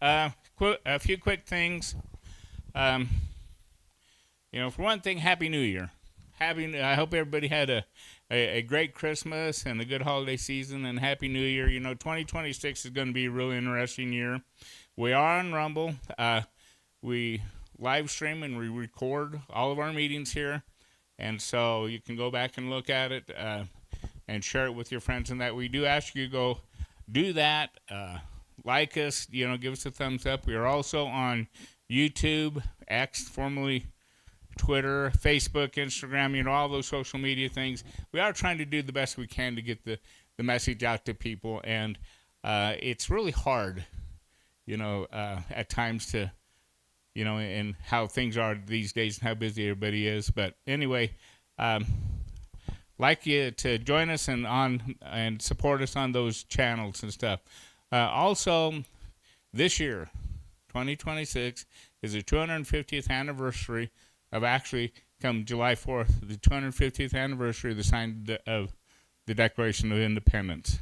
A few quick things. Um, for one thing, Happy New Year. I hope everybody had a great Christmas and a good holiday season, and Happy New Year. 2026 is going to be a really interesting year. We are on Rumble. We live stream and we record all of our meetings here, and so you can go back and look at it and share it with your friends. And that we do ask you to go do that. Like us, give us a thumbs up. We are also on YouTube, X, formerly Twitter, Facebook, Instagram, all those social media things. We are trying to do the best we can to get the message out to people, and it's really hard, at times to, and how things are these days and how busy everybody is. But anyway, like you to join us and support us on those channels and stuff. Also, this year, 2026, is the 250th anniversary of actually, come July 4th, the 250th anniversary of the signing of the Declaration of Independence.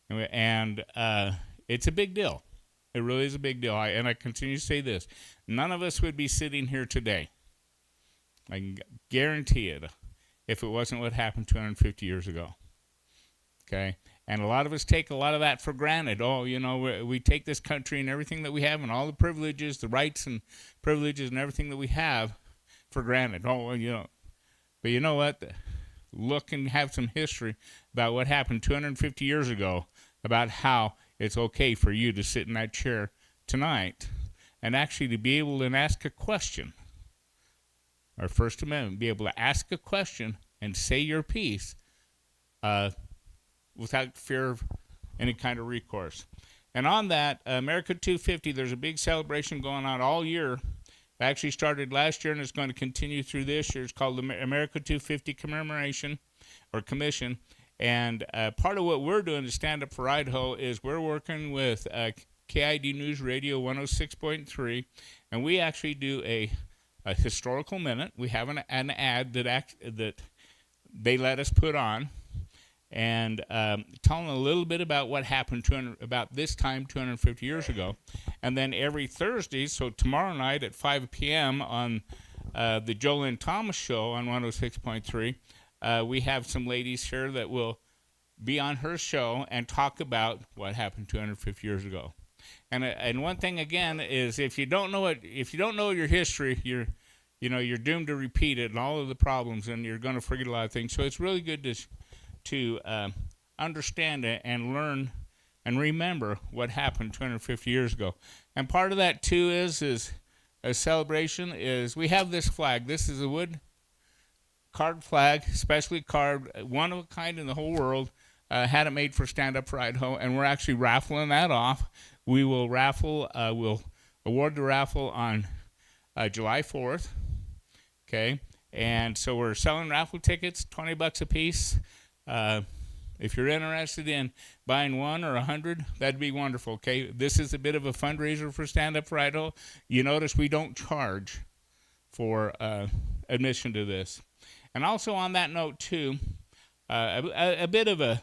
And it's a big deal. It really is a big deal. And I continue to say this. None of us would be sitting here today, I can guarantee it, if it wasn't what happened 250 years ago. Okay? And a lot of us take a lot of that for granted. Oh, we take this country and everything that we have and all the privileges, the rights and privileges and everything that we have for granted. Oh, But you know what? Look and have some history about what happened 250 years ago, about how it's okay for you to sit in that chair tonight and actually to be able to ask a question. Our First Amendment, be able to ask a question and say your piece without fear of any kind of recourse. And on that, America 250, there's a big celebration going on all year. It actually started last year and it's going to continue through this year. It's called the America 250 Commemoration or Commission. And part of what we're doing to Stand Up for Idaho is we're working with KID News Radio 106.3, and we actually do a historical minute. We have an ad that they let us put on, and telling a little bit about what happened about this time 250 years ago. And then every Thursday, so tomorrow night at 5 p.m. on the Jolynn Thomas Show on 106.3, we have some ladies here that will be on her show and talk about what happened 250 years ago. And one thing again is if you don't know your history, you're doomed to repeat it and all of the problems, and you're going to forget a lot of things. So it's really good to understand it and learn and remember what happened 250 years ago. And part of that too is a celebration is we have this flag. This is a wood carved flag, specially carved, one of a kind in the whole world. Had it made for Stand Up for Idaho, and we're actually raffling that off. We will we'll award the raffle on July 4th. Okay, and so we're selling raffle tickets, $20 a piece. If you're interested in buying one or 100, that'd be wonderful. Okay, this is a bit of a fundraiser for Stand Up for Idaho. You notice we don't charge for admission to this. And also on that note too, a bit of a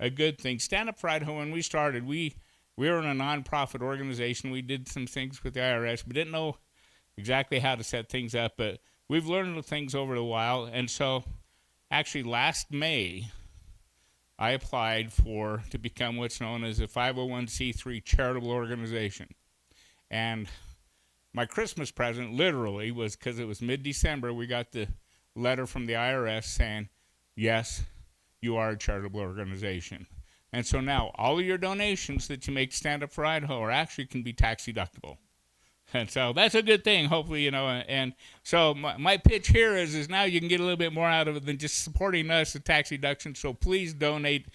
good thing. Stand Up for Idaho, when we started, we were in a nonprofit organization. We did some things with the IRS. We didn't know exactly how to set things up, but we've learned things over a while. And so actually last May, I applied to become what's known as a 501c3 charitable organization. And my Christmas present literally was, because it was mid-December, we got the letter from the IRS saying, yes, you are a charitable organization. And so now all of your donations that you make Stand Up for Idaho actually can be tax deductible. And so that's a good thing, hopefully, And so my pitch here is now you can get a little bit more out of it than just supporting us at tax deduction. So please donate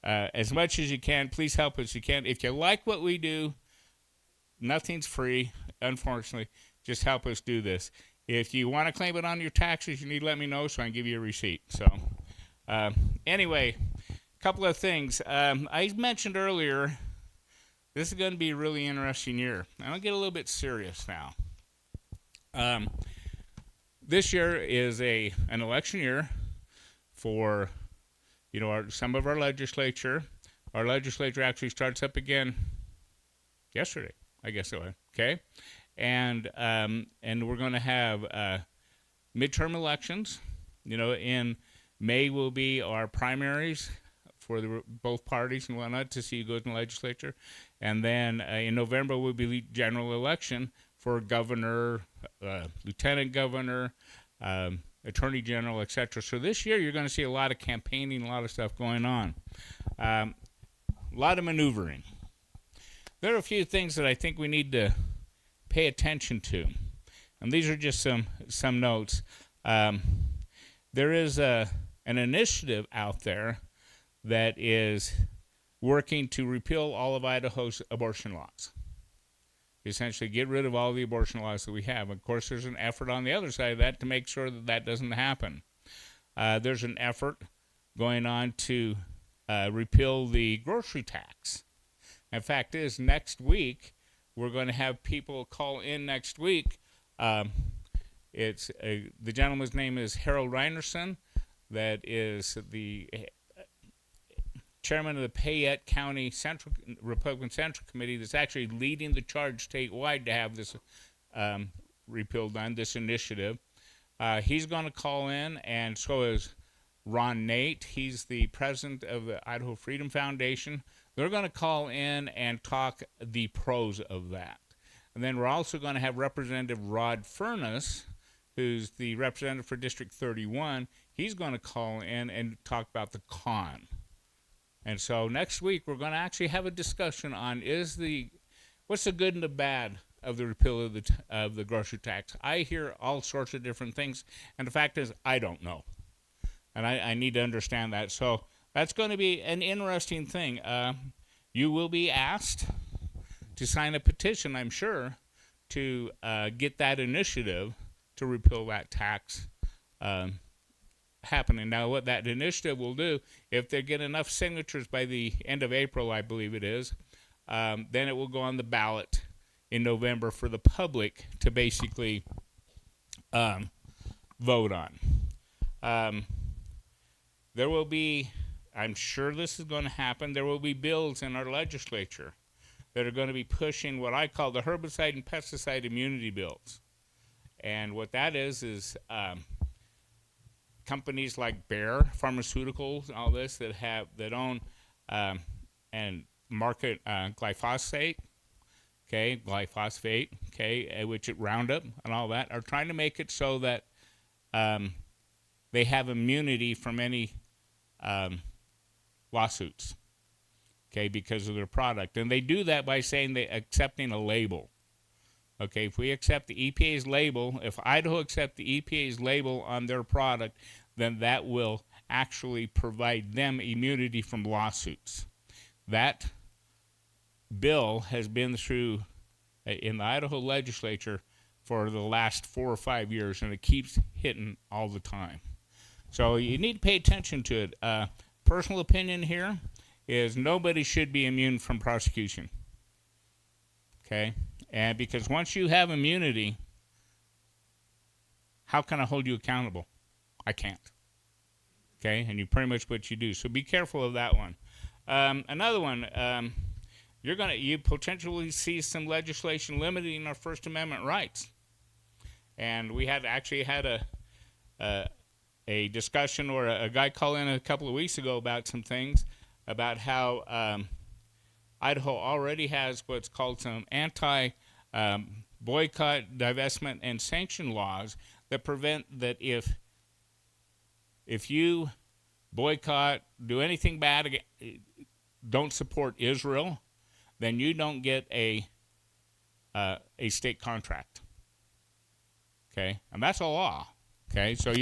as much as you can. Please help us if you can. If you like what we do, nothing's free, unfortunately. Just help us do this. If you want to claim it on your taxes, you need to let me know so I can give you a receipt. So anyway, a couple of things. I mentioned earlier, this is going to be a really interesting year. I'm going to get a little bit serious now. This year is an election year for, some of our legislature. Our legislature actually starts up again yesterday. I guess so. Okay, and we're going to have midterm elections. In May will be our primaries for both parties and whatnot to see who goes in the legislature, and then in November will be the general election for governor, lieutenant governor, attorney general, etc. So this year you're going to see a lot of campaigning, a lot of stuff going on, a lot of maneuvering. There are a few things that I think we need to pay attention to, and these are just some notes. There is an initiative out there that is working to repeal all of Idaho's abortion laws. Essentially get rid of all the abortion laws that we have. Of course, there's an effort on the other side of that to make sure that that doesn't happen. There's an effort going on to repeal the grocery tax. In fact, next week, we're going to have people call in next week. The gentleman's name is Harold Reinerson, that is the chairman of the Payette County Republican Central Committee that's actually leading the charge statewide to have this repeal done, this initiative. He's going to call in, and so is Ron Nate. He's the president of the Idaho Freedom Foundation. They're going to call in and talk the pros of that. And then we're also going to have Representative Rod Furness, who's the representative for District 31. He's going to call in and talk about the con. And so next week we're going to actually have a discussion on what's the good and the bad of the repeal of the grocery tax. I hear all sorts of different things, and the fact is I don't know, and I need to understand that. So that's going to be an interesting thing. You will be asked to sign a petition, I'm sure, to get that initiative to repeal that tax happening. Now, what that initiative will do, if they get enough signatures by the end of April, I believe it is, then it will go on the ballot in November for the public to basically vote on. There will be, I'm sure this is going to happen, there will be bills in our legislature that are going to be pushing what I call the herbicide and pesticide immunity bills. And what that is companies like Bayer Pharmaceuticals and all this that own and market glyphosate, which is Roundup and all that, are trying to make it so that they have immunity from any lawsuits, because of their product. And they do that by saying accepting a label. If we accept the EPA's label, if Idaho accepts the EPA's label on their product, then that will actually provide them immunity from lawsuits. That bill has been through in the Idaho legislature for the last 4 or 5 years, and it keeps hitting all the time. So you need to pay attention to it. Personal opinion here is nobody should be immune from prosecution. And because once you have immunity, how can I hold you accountable? I can't. And you pretty much what you do. So be careful of that one. Another one, you potentially see some legislation limiting our First Amendment rights. And we had a discussion, or a guy called in a couple of weeks ago about some things about how Idaho already has what's called some anti-boycott, divestment, and sanction laws that prevent that if you boycott, do anything bad, don't support Israel, then you don't get a state contract. And that's a law. So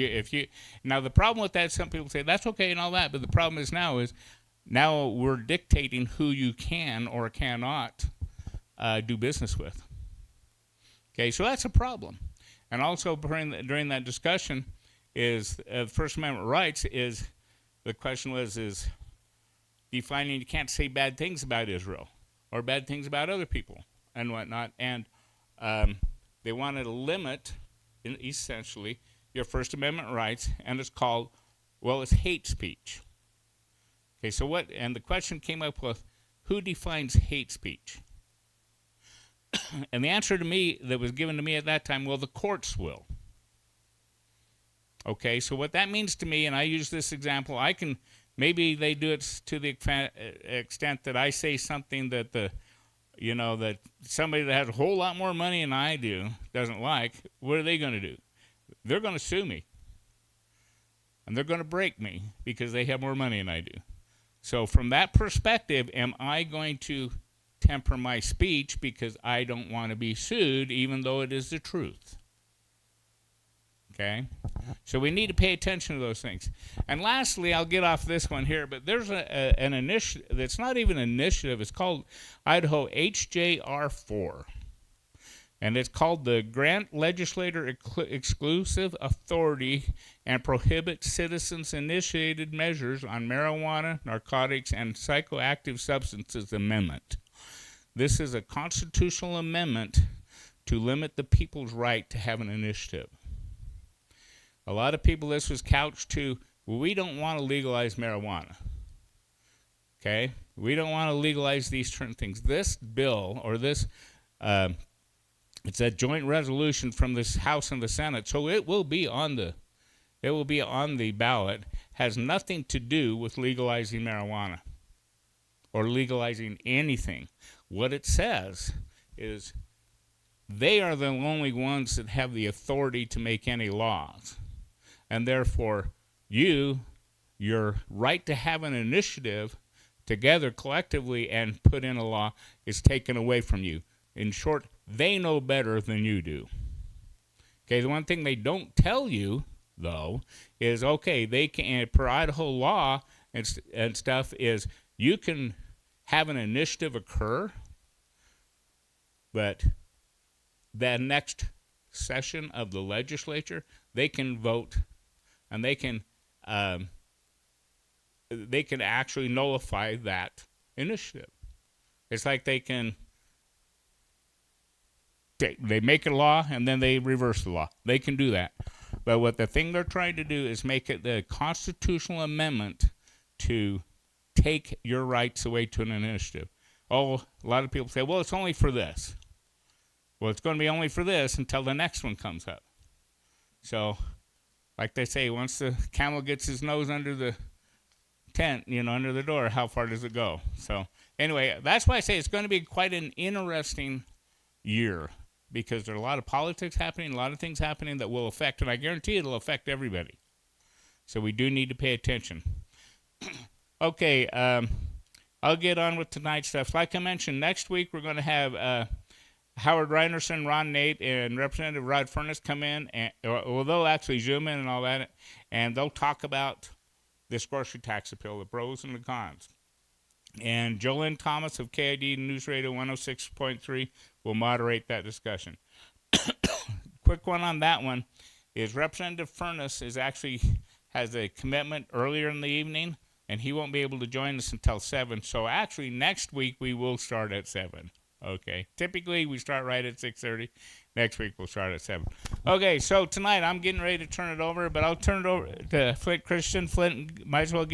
now the problem with that, some people say that's okay and all that, but the problem is now we're dictating who you can or cannot do business with. So that's a problem. And also during that discussion is First Amendment rights is, the question is defining you can't say bad things about Israel or bad things about other people and whatnot. And they wanted to limit, essentially, your First Amendment rights, and it's called, it's hate speech. So and the question came up with, who defines hate speech? And the answer to me that was given to me at that time, well, the courts will. Okay, so what that means to me, and I use this example, maybe they do it to the extent that I say something that that somebody that has a whole lot more money than I do doesn't like. What are they going to do? They're going to sue me. And they're going to break me because they have more money than I do. So from that perspective, am I going to temper my speech because I don't want to be sued, even though it is the truth? Okay? So we need to pay attention to those things. And lastly, I'll get off this one here, but there's an initiative that's not even an initiative. It's called Idaho HJR4. And it's called the Grant Legislator Exclusive Authority and Prohibit Citizens-Initiated Measures on Marijuana, Narcotics, and Psychoactive Substances Amendment. This is a constitutional amendment to limit the people's right to have an initiative. A lot of people, this was couched to, well, we don't want to legalize marijuana. Okay? We don't want to legalize these certain things. This bill, or this, it's a joint resolution from this House and the Senate, so it will be on the ballot, has nothing to do with legalizing marijuana or legalizing anything. What it says is they are the only ones that have the authority to make any laws. And therefore, your right to have an initiative together collectively and put in a law is taken away from you. In short, they know better than you do. Okay, the one thing they don't tell you, though, is, okay, they can, per Idaho law and stuff, is you can have an initiative occur, but the next session of the legislature, they can vote and they can actually nullify that initiative. It's like they make a law and then they reverse the law. They can do that. But what the thing they're trying to do is make it the constitutional amendment to take your rights away to an initiative. Oh, a lot of people say, well, it's only for this. Well, it's going to be only for this until the next one comes up. So, like they say, once the camel gets his nose under the tent, under the door, how far does it go? So, anyway, that's why I say it's going to be quite an interesting year, because there are a lot of politics happening, a lot of things happening that will affect, and I guarantee it'll affect everybody. So we do need to pay attention. Okay, I'll get on with tonight's stuff. Like I mentioned, next week we're going to have Howard Reinerson, Ron Nate, and Representative Rod Furness come in, or they'll actually zoom in and all that, and they'll talk about this grocery tax appeal, the pros and the cons. And Jolynn Thomas of KID News Radio 106.3 will moderate that discussion. Quick one on that one is Representative Furness has a commitment earlier in the evening, and he won't be able to join us until 7. So actually next week we will start at 7. Okay. Typically we start right at 6:30. Next week we'll start at 7. Okay, so tonight I'm getting ready to turn it over, but I'll turn it over to Flint Christian. Flint, might as well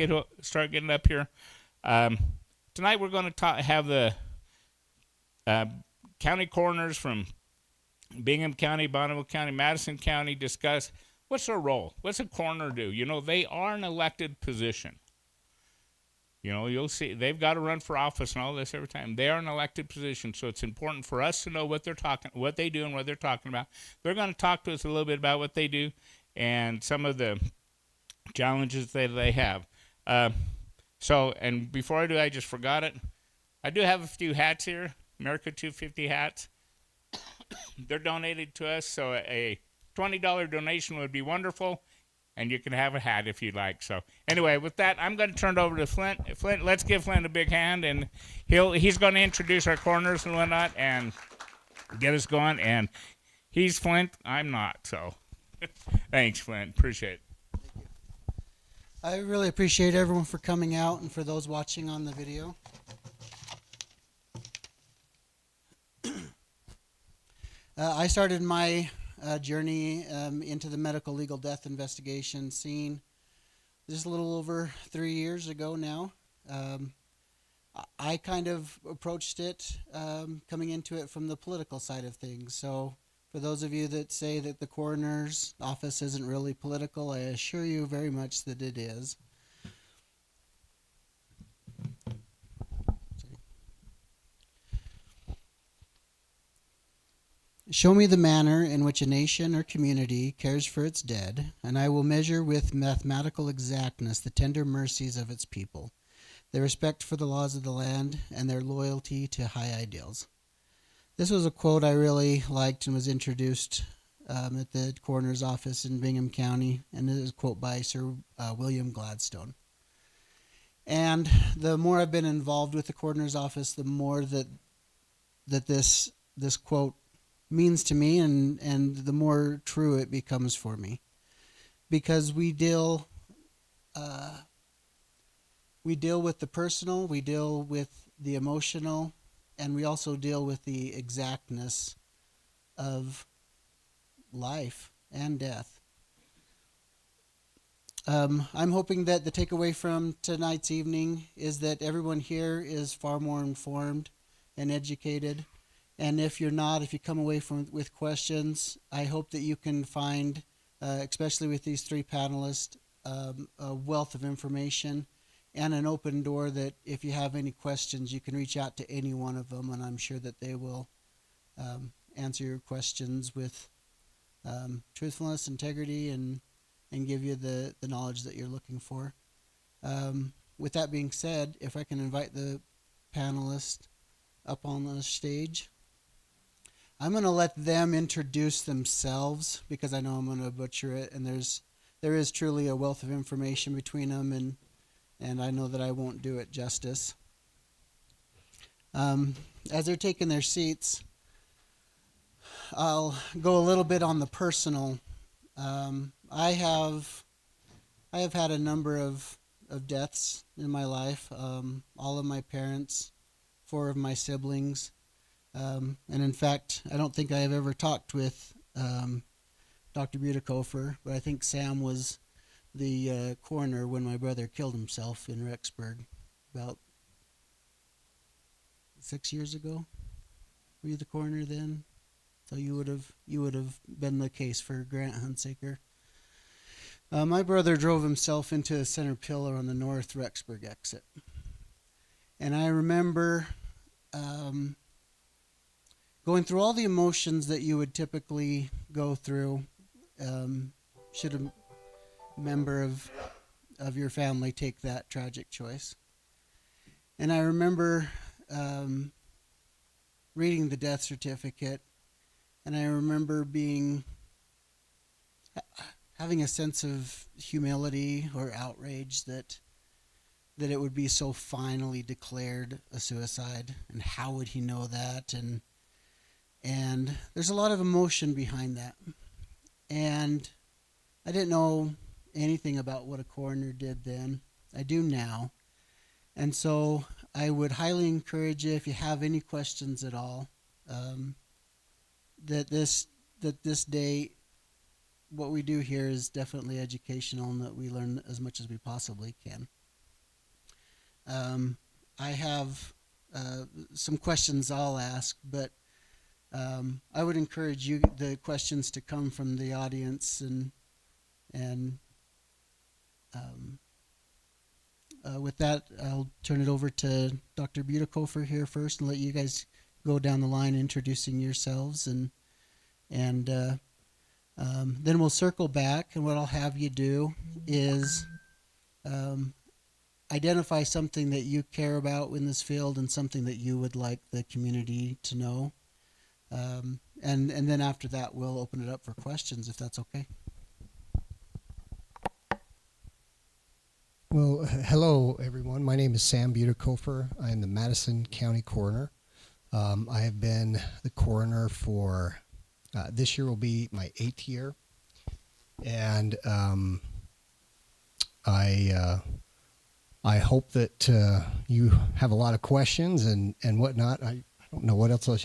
start getting up here. Tonight we're going to have the county coroners from Bingham County, Bonneville County, Madison County discuss what's their role. What's a coroner do? They are an elected position. You'll see they've got to run for office and all this every time. They are an elected position, so it's important for us to know what they do and what they're talking about. They're going to talk to us a little bit about what they do and some of the challenges that they have. And before I do, I just forgot it. I do have a few hats here, America 250 hats. They're donated to us, so a $20 donation would be wonderful. And you can have a hat if you'd like. So anyway, with that, I'm going to turn it over to Flint. Flint, let's give Flint a big hand, and he's going to introduce our coroners and whatnot and get us going. And he's Flint, I'm not. So thanks, Flint. Appreciate it. Thank you. I really appreciate everyone for coming out and for those watching on the video. I started my journey into the medical legal death investigation scene just a little over 3 years ago now. I kind of approached it coming into it from the political side of things. So for those of you that say that the coroner's office isn't really political, I assure you very much that it is. Show me the manner in which a nation or community cares for its dead, and I will measure with mathematical exactness the tender mercies of its people, their respect for the laws of the land, and their loyalty to high ideals. This was a quote I really liked and was introduced at the coroner's office in Bingham County, and it is a quote by Sir William Gladstone. And the more I've been involved with the coroner's office, the more that this quote means to me, and the more true it becomes for me, because we deal with the personal, we deal with the emotional, and we also deal with the exactness of life and death. I'm hoping that the takeaway from tonight's evening is that everyone here is far more informed and educated. And if you're not, if you come away with questions, I hope that you can find, especially with these three panelists, a wealth of information and an open door that if you have any questions, you can reach out to any one of them, and I'm sure that they will answer your questions with truthfulness, integrity, and give you the knowledge that you're looking for. With that being said, if I can invite the panelists up on the stage. I'm going to let them introduce themselves because I know I'm going to butcher it, and there is truly a wealth of information between them, and I know that I won't do it justice. As they're taking their seats, I'll go a little bit on the personal. I have had a number of deaths in my life. All of my parents, 4 of my siblings. And in fact, I don't think I have ever talked with Dr. Butikofer, but I think Sam was the coroner when my brother killed himself in Rexburg about 6 years ago. Were you the coroner then? So you would have been the case for Grant Hunsaker. My brother drove himself into a center pillar on the North Rexburg exit, and I remember going through all the emotions that you would typically go through should a member of your family take that tragic choice. And I remember reading the death certificate, and I remember having a sense of humility or outrage that it would be so finally declared a suicide, and how would he know that, and there's a lot of emotion behind that. And I didn't know anything about what a coroner did then. I do now. And so I would highly encourage you, if you have any questions at all, that this day, what we do here is definitely educational, and that we learn as much as we possibly can. I have some questions I'll ask, but I would encourage the questions to come from the audience, and with that, I'll turn it over to Dr. Butikofer here first, and let you guys go down the line introducing yourselves, and then we'll circle back, and what I'll have you do is identify something that you care about in this field and something that you would like the community to know. And then after that, we'll open it up for questions, if that's okay. Well, hello, everyone. My name is Sam Butikofer. I am the Madison County Coroner. I have been the coroner for, this year will be my 8th year. And I hope that you have a lot of questions and whatnot. I don't know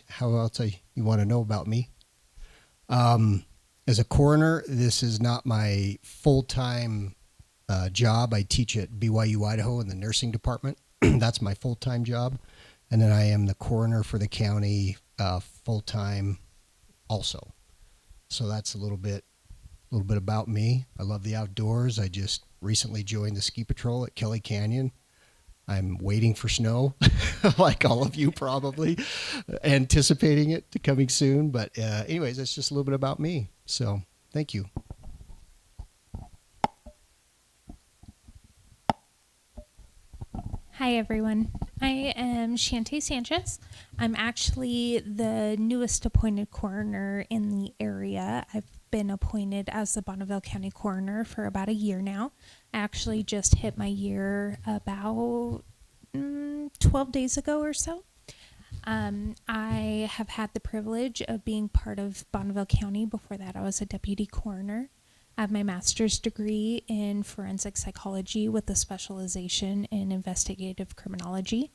how else you want to know about me. As a coroner, this is not my full-time job. I teach at BYU, Idaho in the nursing department. That's my full-time job. And then I am the coroner for the county full-time also. So that's a little bit about me. I love the outdoors. I just recently joined the ski patrol at Kelly Canyon. I'm waiting for snow, like all of you probably, anticipating it coming soon. But anyways, that's just a little bit about me. So thank you. Hi, everyone. I am Shante Sanchez. I'm actually the newest appointed coroner in the area. I've been appointed as the Bonneville County Coroner for about a year now. I actually just hit my year about 12 days ago or so. I have had the privilege of being part of Bonneville County. Before that, I was a deputy coroner. I have my master's degree in forensic psychology with a specialization in investigative criminology.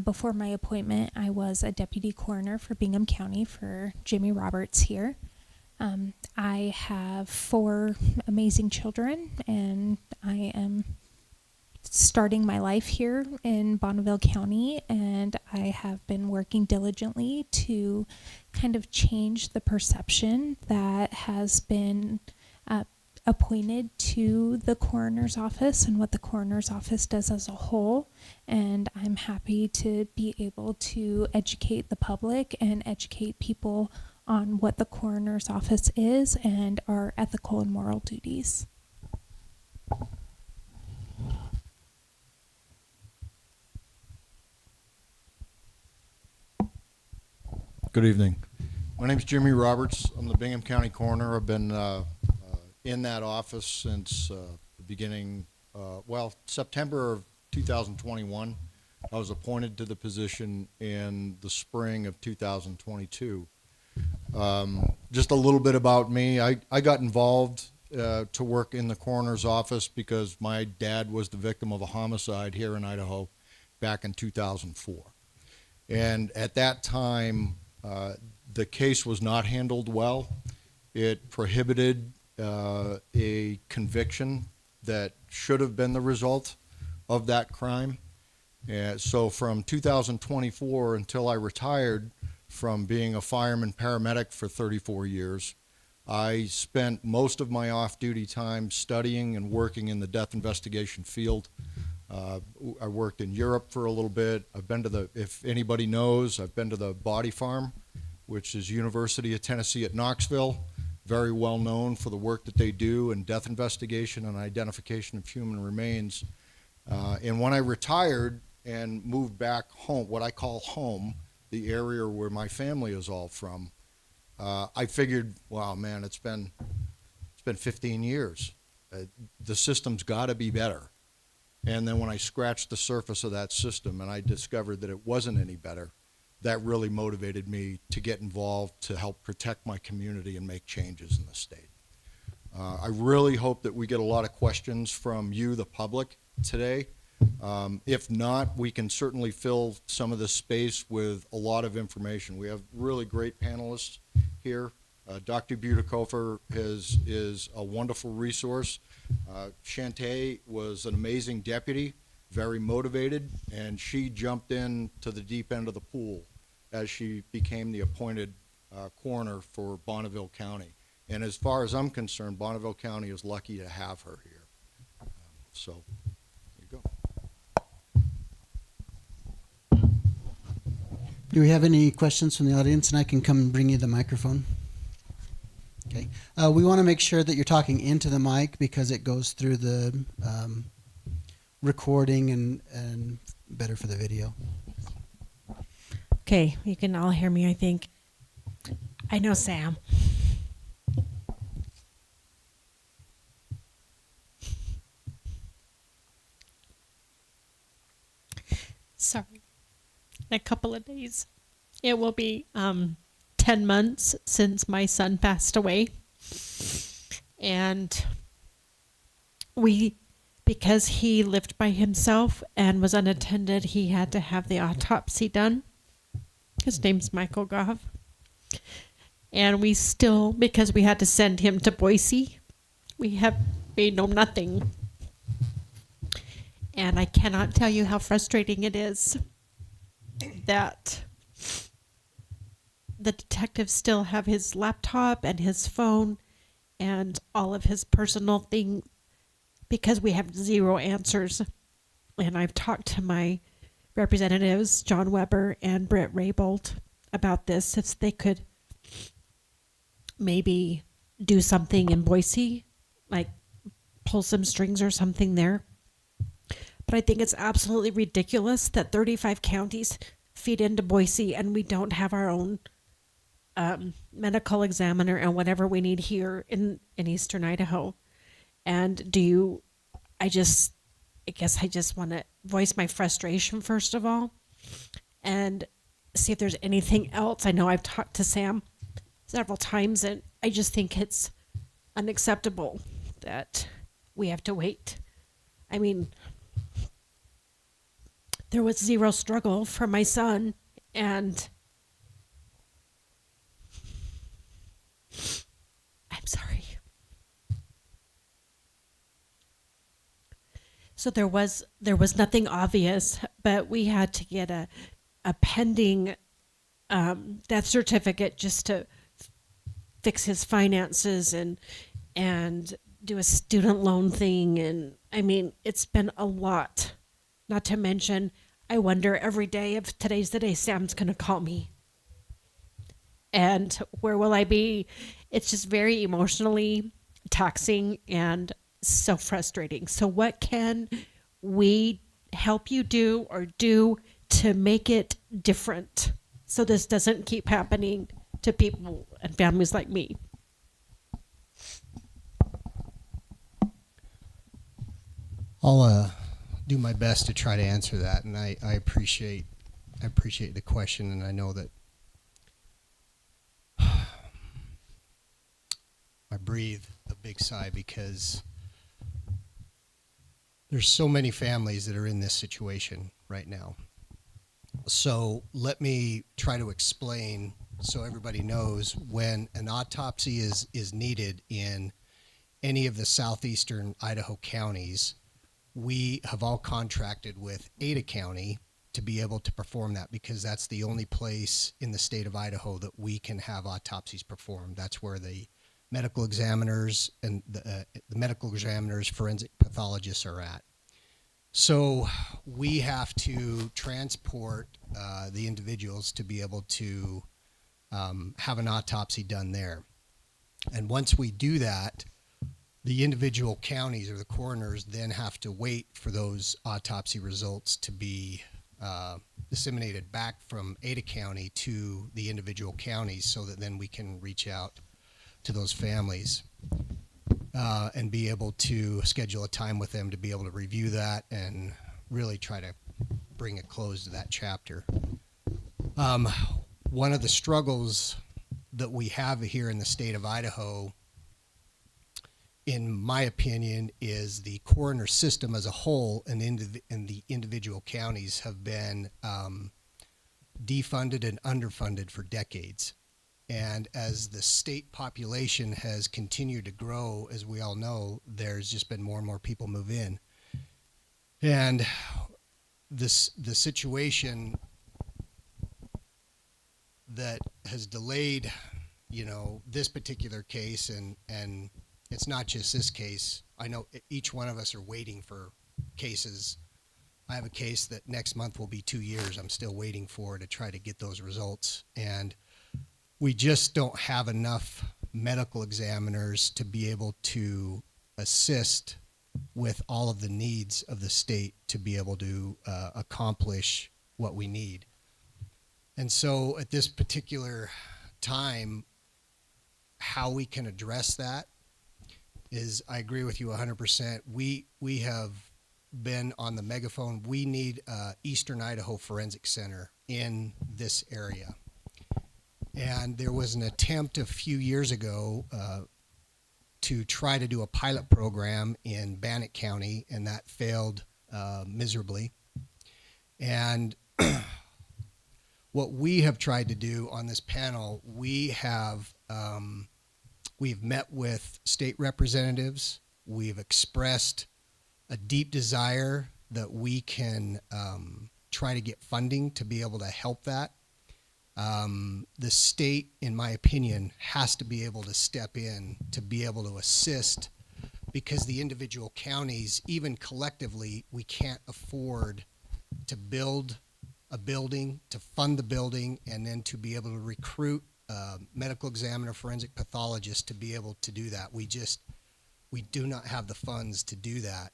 Before my appointment, I was a deputy coroner for Bingham County for Jimmy Roberts here. I have 4 amazing children, and I am starting my life here in Bonneville County, and I have been working diligently to kind of change the perception that has been appointed to the coroner's office and what the coroner's office does as a whole. And I'm happy to be able to educate the public and educate people on what the coroner's office is and our ethical and moral duties. Good evening. My name is Jimmy Roberts. I'm the Bingham County Coroner. I've been in that office since the beginning, September of 2021. I was appointed to the position in the spring of 2022. Just a little bit about me. I got involved to work in the coroner's office because my dad was the victim of a homicide here in Idaho back in 2004. And at that time, the case was not handled well. It prohibited a conviction that should have been the result of that crime. So from 2024 until I retired from being a fireman paramedic for 34 years, I spent most of my off-duty time studying and working in the death investigation field. I worked in Europe for a little bit. I've been to if anybody knows, I've been to the Body Farm, which is University of Tennessee at Knoxville, very well known for the work that they do in death investigation and identification of human remains. And when I retired and moved back home, what I call home, the area where my family is all from, I figured, wow, man, it's been 15 years. The system's got to be better. And then when I scratched the surface of that system and I discovered that it wasn't any better, that really motivated me to get involved to help protect my community and make changes in the state. I really hope that we get a lot of questions from you, the public, today. If not, we can certainly fill some of this space with a lot of information. We have really great panelists here. Dr. Butikofer is a wonderful resource. Shante was an amazing deputy, very motivated, and she jumped in to the deep end of the pool as she became the appointed coroner for Bonneville County. And as far as I'm concerned, Bonneville County is lucky to have her here. So there you go. Do we have any questions from the audience? And I can come and bring you the microphone. Okay. We want to make sure that you're talking into the mic because it goes through the recording and better for the video. Okay, you can all hear me, I think. I know Sam. Sorry. In a couple of days, it will be 10 months since my son passed away. And because he lived by himself and was unattended, he had to have the autopsy done. His name's Michael Goff. And we still, because we had to send him to Boise, we know nothing. And I cannot tell you how frustrating it is that the detectives still have his laptop and his phone and all of his personal things because we have zero answers. And I've talked to my representatives, John Weber and Britt Raybold, about this, if they could maybe do something in Boise, like pull some strings or something there. But I think it's absolutely ridiculous that 35 counties feed into Boise and we don't have our own medical examiner and whatever we need here in Eastern Idaho. And I guess I just want to voice my frustration first of all and see if there's anything else. I know I've talked to Sam several times and I just think it's unacceptable that we have to wait. I mean, there was zero struggle for my son, and I'm sorry. So there was nothing obvious, but we had to get a pending death certificate just to fix his finances and do a student loan thing. And I mean, it's been a lot. Not to mention, I wonder every day if today's the day Sam's going to call me. And where will I be? It's just very emotionally taxing and so frustrating. So what can we help you do or do to make it different so this doesn't keep happening to people and families like me? I'll do my best to try to answer that, and I appreciate the question, and I know that I breathe a big sigh because there's so many families that are in this situation right now. So let me try to explain so everybody knows when an autopsy is needed in any of the southeastern Idaho counties. We have all contracted with Ada County to be able to perform that because that's the only place in the state of Idaho that we can have autopsies performed. That's where the medical examiners and the medical examiners, forensic pathologists are at. So we have to transport the individuals to be able to have an autopsy done there. And once we do that, the individual counties or the coroners then have to wait for those autopsy results to be disseminated back from Ada County to the individual counties so that then we can reach out to those families and be able to schedule a time with them to be able to review that and really try to bring a close to that chapter. One of the struggles that we have here in the state of Idaho, in my opinion, is the coroner system as a whole and the individual counties have been defunded and underfunded for decades. And as the state population has continued to grow, as we all know, there's just been more and more people move in. And the situation that has delayed, this particular case, and it's not just this case. I know each one of us are waiting for cases. I have a case that next month will be 2 years. I'm still waiting for to try to get those results. And we just don't have enough medical examiners to be able to assist with all of the needs of the state to be able to accomplish what we need. And so at this particular time, how we can address that is, I agree with you 100%. We have been on the megaphone. We need Eastern Idaho Forensic Center in this area. And there was an attempt a few years ago to try to do a pilot program in Bannock County, and that failed miserably. And what we have tried to do on this panel, we've met with state representatives. We've expressed a deep desire that we can try to get funding to be able to help that. The state, in my opinion, has to be able to step in to be able to assist, because the individual counties, even collectively, we can't afford to build a building, to fund the building, and then to be able to recruit medical examiner, forensic pathologist to be able to do that. We do not have the funds to do that.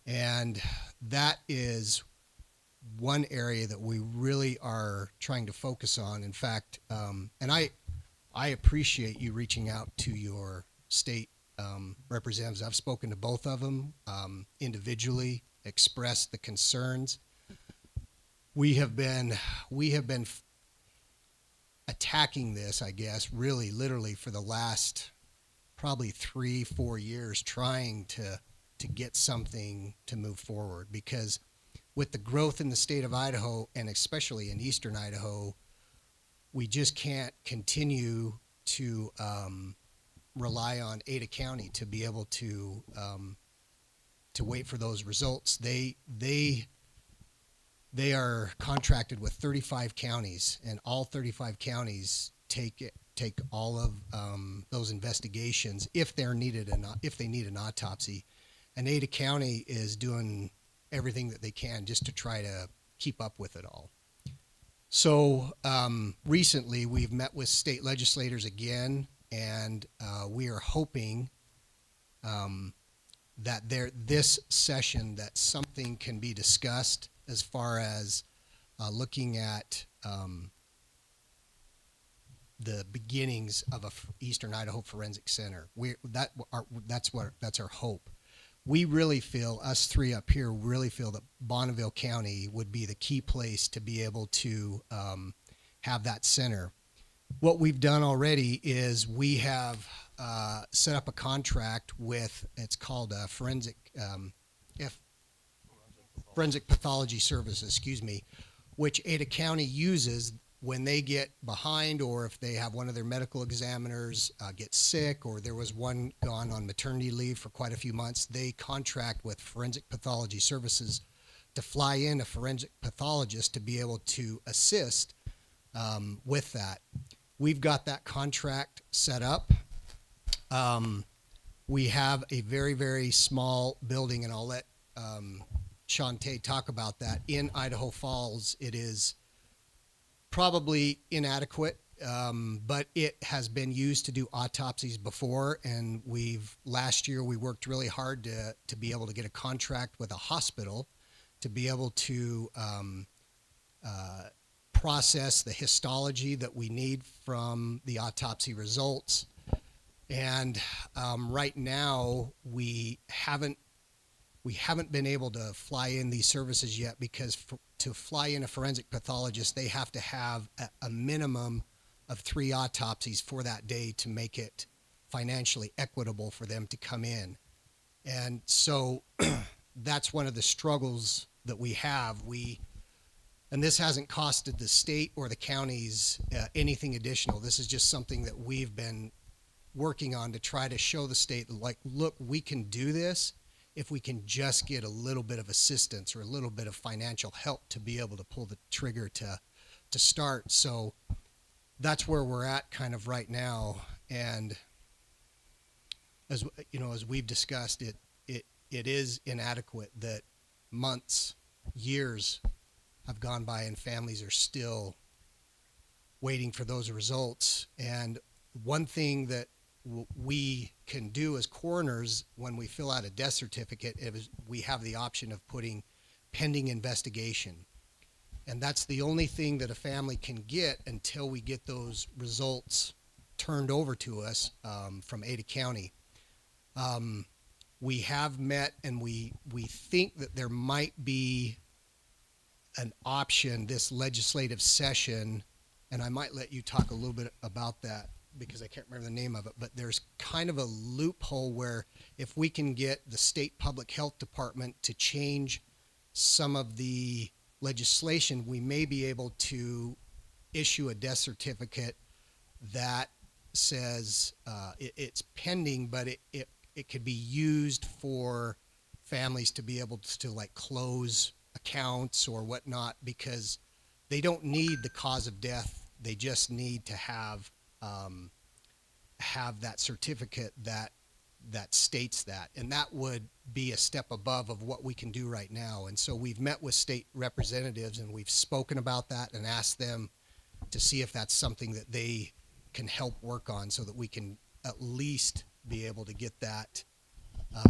And that is one area that we really are trying to focus on. In fact, and I appreciate you reaching out to your state representatives. I've spoken to both of them individually, expressed the concerns. We have been attacking this, I guess, really literally for the last probably 3-4 years, trying to get something to move forward, because with the growth in the state of Idaho, and especially in eastern Idaho, we just can't continue to rely on Ada County to be able to wait for those results. They are contracted with 35 counties, and all 35 counties take all of those investigations if they need an autopsy. And Ada County is doing everything that they can just to try to keep up with it all. So recently we've met with state legislators again, and we are hoping that this session that something can be discussed as far as looking at the beginnings of a Eastern Idaho Forensic Center. That's our hope. We really feel, us three up here really feel that Bonneville County would be the key place to be able to have that center. What we've done already is we have set up a contract with, it's called Forensic Pathology Services, which Ada County uses when they get behind, or if they have one of their medical examiners get sick, or there was one gone on maternity leave for quite a few months. They contract with Forensic Pathology Services to fly in a forensic pathologist to be able to assist with that. We've got that contract set up. We have a very, very small building, and I'll let Shante talk about that. In Idaho Falls, it is probably inadequate, but it has been used to do autopsies before, and last year we worked really hard to be able to get a contract with a hospital to be able to process the histology that we need from the autopsy results. And right now we haven't been able to fly in these services yet, because to fly in a forensic pathologist, they have to have a minimum of 3 autopsies for that day to make it financially equitable for them to come in. And so that's one of the struggles that we have. And this hasn't costed the state or the counties anything additional. This is just something that we've been working on to try to show the state, like, look, we can do this if we can just get a little bit of assistance or a little bit of financial help to be able to pull the trigger to start. So that's where we're at kind of right now. And as you know, as we've discussed, it is inadequate that months, years have gone by and families are still waiting for those results. And one thing that we can do as coroners when we fill out a death certificate is we have the option of putting pending investigation. And that's the only thing that a family can get until we get those results turned over to us from Ada County. We have met, and we think that there might be an option this legislative session, and I might let you talk a little bit about that because I can't remember the name of it, but there's kind of a loophole where if we can get the state public health department to change some of the legislation, we may be able to issue a death certificate that says it's pending, but it could be used for families to be able to like close accounts or whatnot, because they don't need the cause of death. They just need to have that certificate that states that, and that would be a step above of what we can do right now. And so we've met with state representatives and we've spoken about that and asked them to see if that's something that they can help work on, so that we can at least be able to get that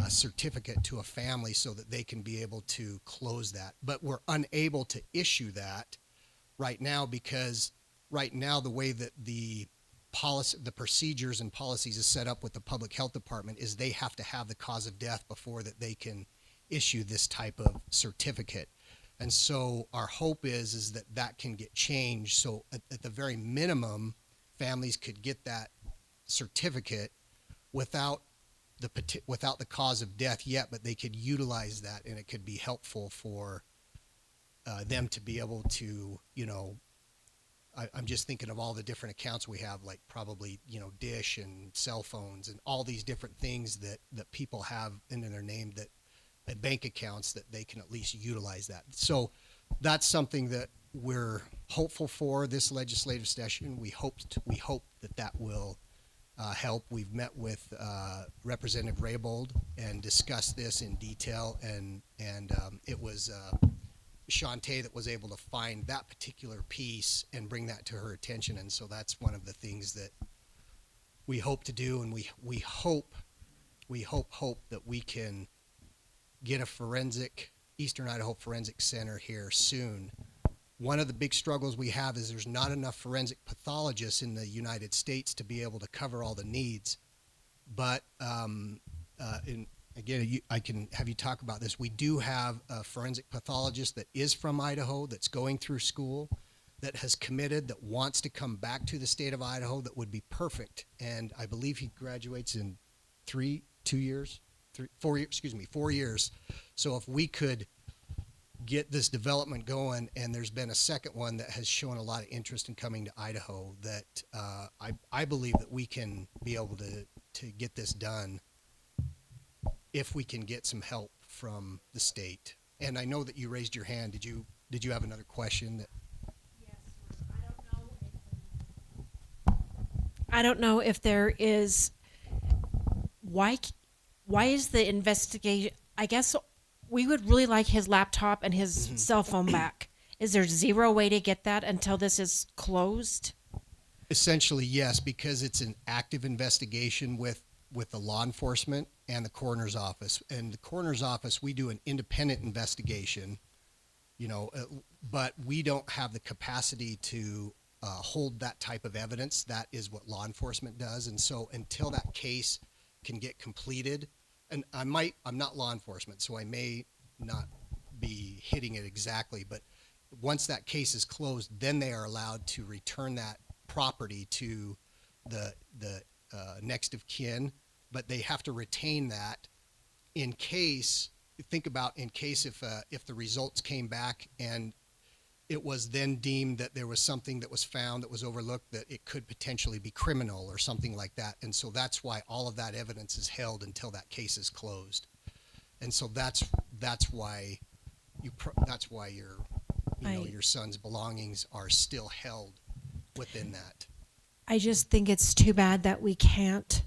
certificate to a family so that they can be able to close that. But we're unable to issue that right now, because right now the way that the policy, the procedures and policies is set up with the public health department is they have to have the cause of death before that they can issue this type of certificate. And so our hope is that that can get changed, so at the very minimum families could get that certificate without the cause of death yet, but they could utilize that, and it could be helpful for them to be able to, I'm just thinking of all the different accounts we have, like probably, Dish and cell phones and all these different things that people have in their name, that bank accounts, that they can at least utilize that. So that's something that we're hopeful for this legislative session. We hope that will help. We've met with Representative Raybould and discussed this in detail, and it was Shante that was able to find that particular piece and bring that to her attention. And so that's one of the things that we hope to do, and we hope that we can get a Eastern Idaho Forensic Center here soon. One of the big struggles we have is there's not enough forensic pathologists in the United States to be able to cover all the needs. But again, I can have you talk about this. We do have a forensic pathologist that is from Idaho, that's going through school, that has committed, that wants to come back to the state of Idaho, that would be perfect. And I believe he graduates in 4 years. So if we could get this development going, and there's been a second one that has shown a lot of interest in coming to Idaho, that I believe that we can be able to get this done if we can get some help from the state. And I know that you raised your hand. Did you have another question? Yes, I don't know if there is, why is the investigation, I guess we would really like his laptop and his cell phone back. Is there zero way to get that until this is closed? Essentially, yes, because it's an active investigation with the law enforcement and the coroner's office. And the coroner's office, we do an independent investigation, but we don't have the capacity to hold that type of evidence. That is what law enforcement does. And so until that case can get completed, and I'm not law enforcement, so I may not be hitting it exactly, but once that case is closed, then they are allowed to return that property to the next of kin, but they have to retain that in case if the results came back and it was then deemed that there was something that was found that was overlooked, that it could potentially be criminal or something like that. And so that's why all of that evidence is held until that case is closed. And so that's why your son's belongings are still held within that. I just think it's too bad that we can't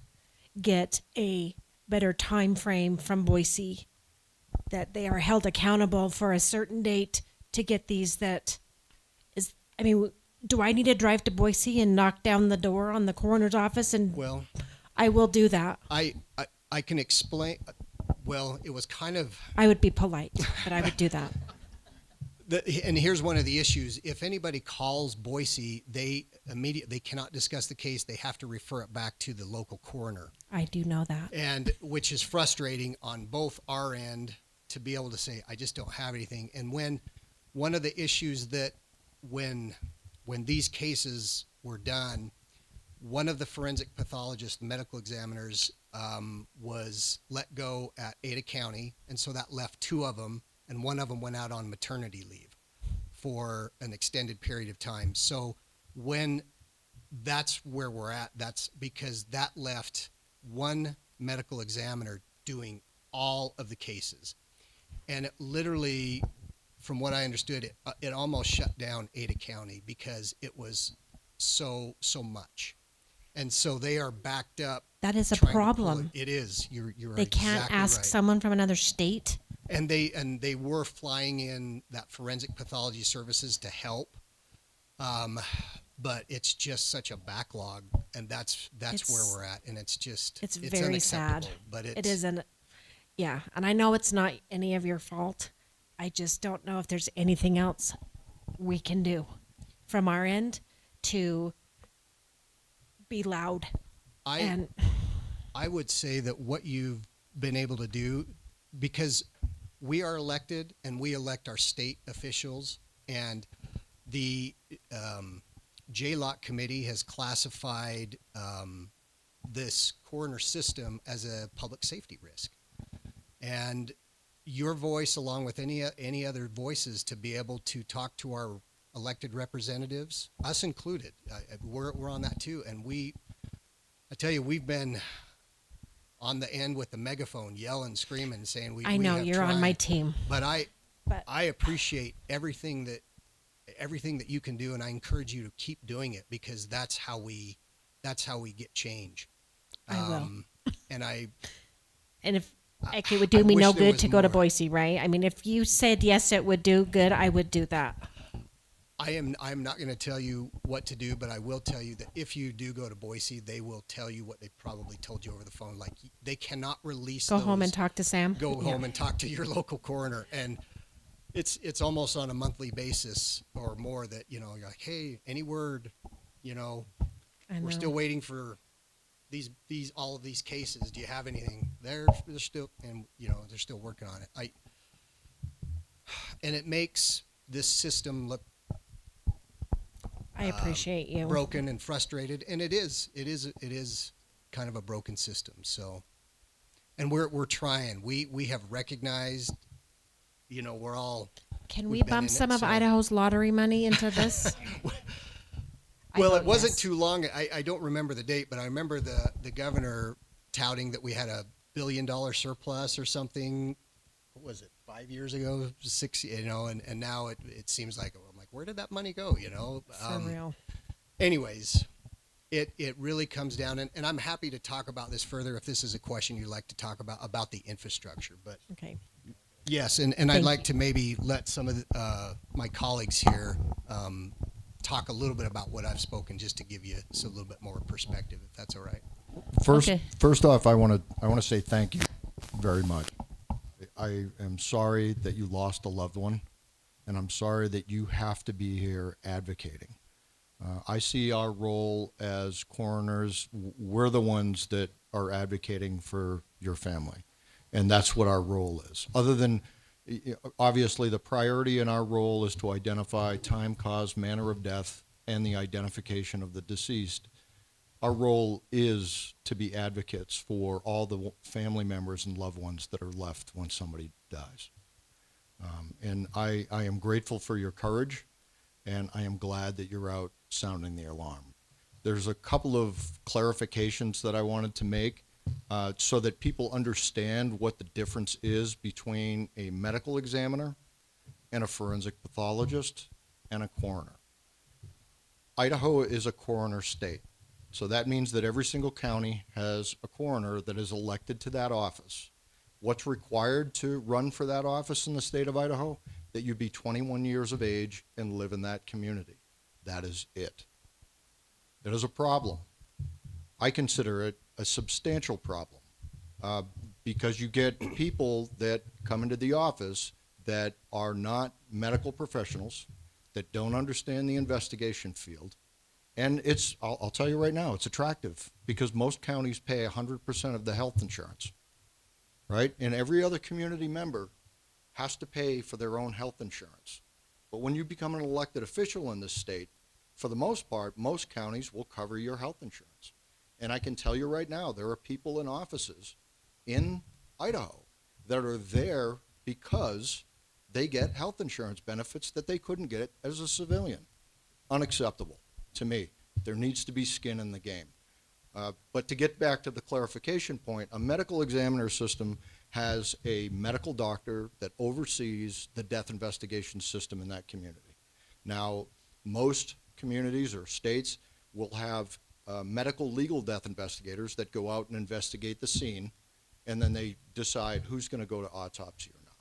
get a better time frame from Boise, that they are held accountable for a certain date to get these. Do I need to drive to Boise and knock down the door on the coroner's office? And Well, I will do that. I can explain. Well, it was kind of. I would be polite, but I would do that. And here's one of the issues. If anybody calls Boise, they cannot discuss the case. They have to refer it back to the local coroner. I do know that. And which is frustrating on both our end to be able to say, I just don't have anything. And when one of the issues that when these cases were done, one of the forensic pathologists, medical examiners, was let go at Ada County. And so that left two of them. And one of them went out on maternity leave for an extended period of time. So when that's where we're at, that's because that left one medical examiner doing all of the cases. and it literally, from what I understood, it almost shut down Ada County because it was so much, and so they are backed up. That is a trying to pull problem. It is. You're They can't exactly ask right. someone from another state. And they were flying in that forensic pathology services to help, but it's just such a backlog, and that's where we're at, and it's very sad. unacceptable, but It isn't. Yeah, and I know it's not any of your fault. I just don't know if there's anything else we can do from our end to be loud. I would say that what you've been able to do, because we are elected and we elect our state officials, and the JLOC committee has classified this coroner system as a public safety risk. And your voice, along with any other voices, to be able to talk to our elected representatives, us included, we're on that too. And I tell you, we've been on the end with the megaphone, yelling, screaming, saying we. I know have you're tried. on my team. But I appreciate everything that you can do, and I encourage you to keep doing it, because that's how we get change. I will. And if it would do me wish no there good was to go to more. Boise, right? I mean, if you said yes, it would do good, I would do that. I'm not going to tell you what to do, but I will tell you that if you do go to Boise, they will tell you what they probably told you over the phone. Like, they cannot release. Go home and talk to Sam. Go home and talk to your local coroner, and it's almost on a monthly basis or more that you're like, hey, any word, I know. we're still waiting for all of these cases. Do you have anything? They're still, and they're still working on it. And it makes this system look I appreciate you. broken and frustrated, and it is kind of a broken system. So, and we're trying. We have recognized, we're all. Can we've we been bump in some it, of so- Idaho's lottery money into this? Well, vote it wasn't yes. too long. I don't remember the date, but I remember the governor touting that we had $1 billion surplus or something. What was it? 5 years ago, 6, and now it seems like, I'm like, where did that money go? For real. Anyways, it really comes down, and I'm happy to talk about this further if this is a question you'd like to talk about the infrastructure. But Okay. yes, and I'd like to maybe let some of my colleagues here talk a little bit about what I've spoken, just to give you a little bit more perspective, if that's all right. First off, I want to say thank you very much. I am sorry that you lost a loved one, and I'm sorry that you have to be here advocating. I see our role as coroners, we're the ones that are advocating for your family, and that's what our role is. Other than, obviously, the priority in our role is to identify time, cause, manner of death, and the identification of the deceased. Our role is to be advocates for all the family members and loved ones that are left when somebody dies. And I am grateful for your courage, and I am glad that you're out sounding the alarm. There's a couple of clarifications that I wanted to make so that people understand what the difference is between a medical examiner and a forensic pathologist and a coroner. Idaho is a coroner state. So that means that every single county has a coroner that is elected to that office. What's required to run for that office in the state of Idaho? That you be 21 years of age and live in that community. That is it. It is a problem. I consider it a substantial problem because you get people that come into the office that are not medical professionals, that don't understand the investigation field. And I'll tell you right now, it's attractive because most counties pay 100% of the health insurance, right? And every other community member has to pay for their own health insurance. But when you become an elected official in this state, for the most part, most counties will cover your health insurance. And I can tell you right now, there are people in offices in Idaho that are there because they get health insurance benefits that they couldn't get as a civilian. Unacceptable. To me, there needs to be skin in the game. But to get back to the clarification point, a medical examiner system has a medical doctor that oversees the death investigation system in that community. Now, most communities or states will have medical legal death investigators that go out and investigate the scene, and then they decide who's going to go to autopsy or not.